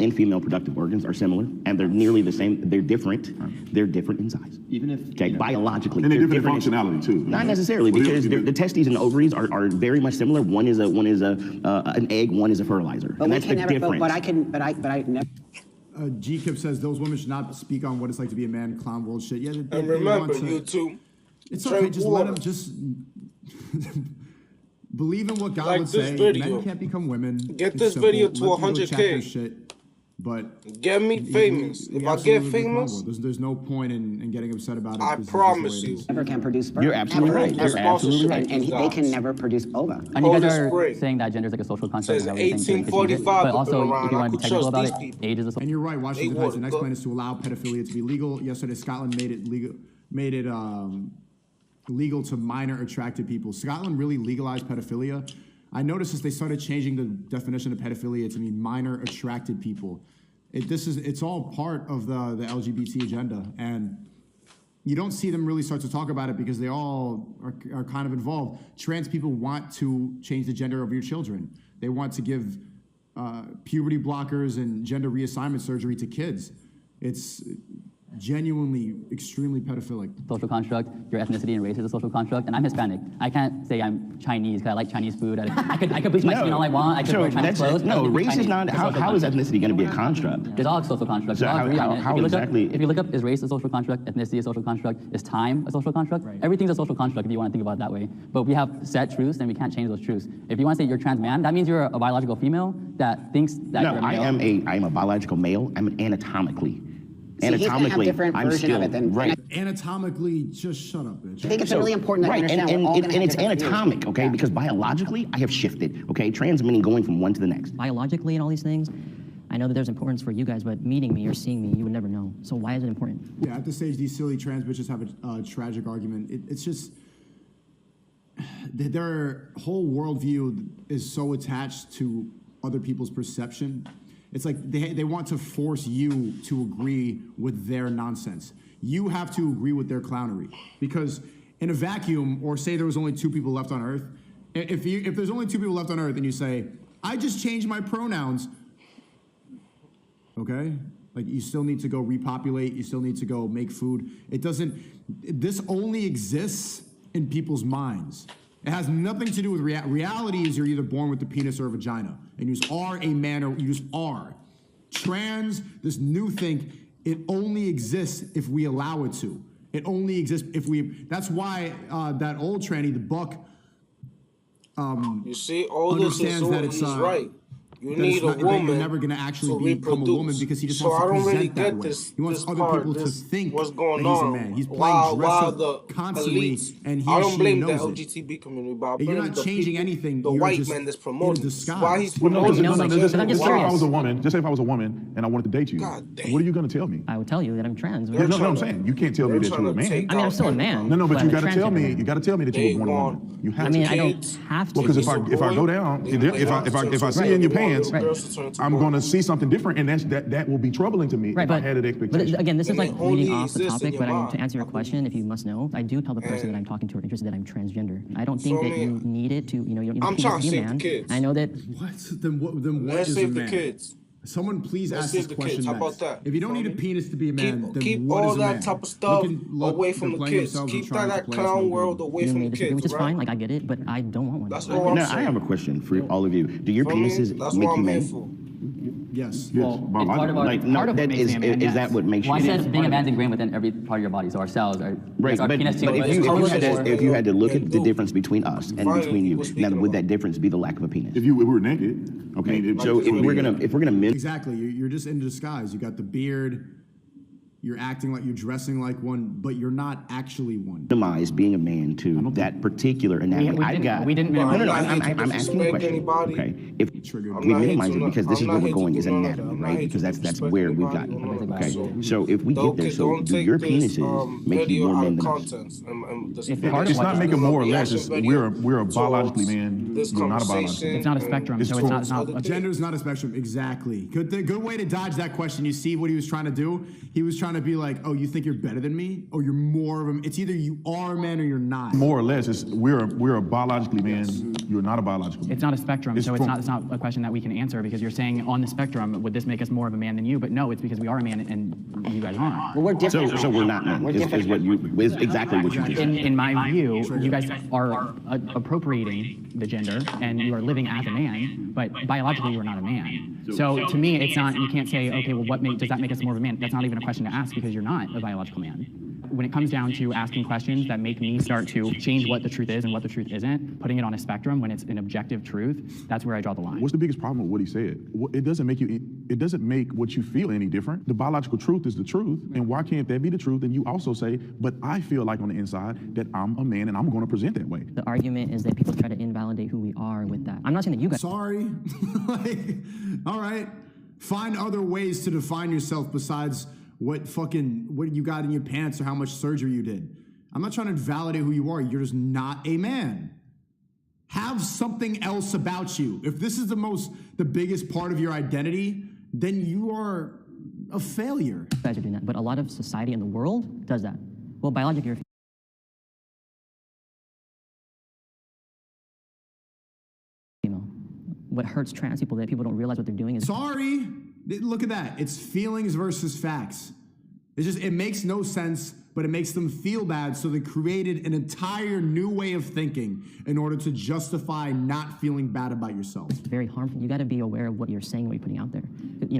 And female productive organs are similar, and they're nearly the same. They're different. They're different in size. Even if biologically, and they're different in functionality too. Not necessarily, because the testes and ovaries are very much similar. One is an egg. One is a fertilizer. But and we that's can the never. difference. But I never. G-Kip says those women should not speak on what it's like to be a man. Clown world shit. Yeah. And remember, you too. It's okay. Just let them just. Believe in what God would say. Men can't become women. Get this video to 100K. But get me famous. If I get famous, there's no point in getting upset about it. I promise you. Never can produce sperm. You're absolutely right. You're absolutely right. And they can never produce ova. And you guys are saying that gender is like a social construct. Says 1845. But also, if you want to be technical about it, age is a social. And you're right. Washington Heights. The next plan is to allow pedophilia to be legal. Yesterday, Scotland made it legal to minor attracted people. Scotland really legalized pedophilia. I noticed as they started changing the definition of pedophilia to mean minor attracted people. It's all part of the LGBT agenda, and you don't see them really start to talk about it because they all are kind of involved. Trans people want to change the gender of your children. They want to give puberty blockers and gender reassignment surgery to kids. It's genuinely extremely pedophilic. Social construct, your ethnicity and race is a social construct, and I'm Hispanic. I can't say I'm Chinese because I like Chinese food. I could bleach my skin all I want. I could wear Chinese clothes. No, race is not. How is ethnicity going to be a construct? It's all a social construct. So how exactly? If you look up, is race a social construct? Ethnicity a social construct? Is time a social construct? Right. Everything's a social construct if you want to think about it that way. But we have set truths, and we can't change those truths. If you want to say you're a trans man, that means you're a biological female that thinks that you're a male. I am a biological male. I'm anatomically. See, anatomically, I'm still right. Anatomically, just shut up, bitch. I think it's really important that you understand and it's anatomic, okay? Because biologically, I have shifted, okay? Transmitting going from one to the next. Biologically and all these things, I know that there's importance for you guys, but meeting me or seeing me, you would never know. So why is it important? Yeah, at this stage, these silly trans bitches have a tragic argument. It's just their whole worldview is so attached to other people's perception. It's like they want to force you to agree with their nonsense. You have to agree with their clownery, because in a vacuum, or say there was only 2 people left on Earth, if there's only 2 people left on Earth and you say, I just changed my pronouns, okay? Like, you still need to go repopulate, you still need to go make food. This only exists in people's minds. It has nothing to do with reality. Is you're either born with a penis or a vagina, and you just are a man, or you just are. Trans, this new thing, it only exists if we allow it to. It only exists if we, that's why that old tranny, the Buck, you see, all this is that it's right. You need a woman. You're never going to actually become a woman, because he just so wants to I don't present really that get way. this. He wants other people to think what's going that he's a on. man. He's playing dress up constantly, and I don't blame the knows LGTB community, but I you're blame not the changing people, anything. The You're white just man that's promoting. disguise. Why he's Well, promoting? just say if I was a woman. Just say if I was a woman and I wanted to date you. God damn. What are you going to tell me? I would tell you that I'm trans. No, I'm saying you can't tell me that you're a man. I mean, I'm still a man. No, but you I'm got to tell me. transgender. You got to tell me that you were born a woman. You have I mean, to. I don't have to. Well, because if I go down, if I see in your pants, I'm going to see something different, and that will be troubling to me if I had an expectation. But again, this is like leading off the topic, but I mean, to answer your question, if you must know, I do tell the person that I'm talking to or interested that I'm transgender. I don't think that you need it to, you don't I'm need trying to to be a save the man. kids. I know that. What? Then what Let's is a save the man? kids. Someone please Let's ask save this the question kids. How next. about that? If you don't need a penis to be a man, then Keep what all is a that man? type of stuff Look, away from they're the playing kids. themselves and Keep trying to that play us clown no world good. away from the kids, which is right? fine, like I get it, but I don't want one. That's all I'm Now, saying. I have a question for all of you. Do your penises That's make what you I'm here men? for. Yes. Well, it's part of our, Like, part no, of what that makes is, me a man, is yes. that what makes Well, you? I said being a man's ingrained within every part of your body. So our cells, our Right, our but penis too. if you had to look at the difference between us and between you, now would that difference be the lack of a penis? If we were naked, okay. So if we're gonna Exactly, you're just in disguise. You got the beard. You're acting like you're dressing like one, but you're not actually one. minimize being a man to that particular anatomy. We didn't No, minimize. I'm asking a question. Okay, if we minimize it because this is where we're going is anatomy, right? Because that's where we've gotten. Okay, so if we get there, so do your penises make you more men than us? It's not making more or less. We're a biologically man. You're not a biological. It's not a spectrum, so it's not. Gender is not a spectrum. Exactly. Good way to dodge that question. You see what he was trying to do? He was trying to be like, oh, you think you're better than me? Or you're more of a, it's either you are a man or you're not. More or less, we're a biologically man. You're not a biological man. It's not a spectrum, so it's not a question that we can answer, because you're saying on the spectrum, would this make us more of a man than you? But no, it's because we are a man and you guys aren't. Well, we're different. So we're not men. Is exactly what you just said. In my view, you guys are appropriating the gender and you are living as a man, but biologically you are not a man. So to me, it's not, you can't say, okay, well, does that make us more of a man? That's not even a question to ask, because you're not a biological man. When it comes down to asking questions that make me start to change what the truth is and what the truth isn't, putting it on a spectrum when it's an objective truth, that's where I draw the line. What's the biggest problem with what he said? It doesn't make what you feel any different. The biological truth is the truth, and why can't that be the truth? And you also say, but I feel like on the inside that I'm a man and I'm going to present that way. The argument is that people try to invalidate who we are with that. I'm not saying that you guys. Sorry. Like, all right. Find other ways to define yourself besides what you got in your pants or how much surgery you did. I'm not trying to validate who you are. You're just not a man. Have something else about you. If this is the biggest part of your identity, then you are a failure. You guys are doing that, but a lot of society in the world does that. Well, biologically, you're female. What hurts trans people that people don't realize what they're doing is. Sorry. Look at that. It's feelings versus facts. It makes no sense, but it makes them feel bad, so they created an entire new way of thinking in order to justify not feeling bad about yourself. It's very harmful. You got to be aware of what you're saying, what you're putting out there.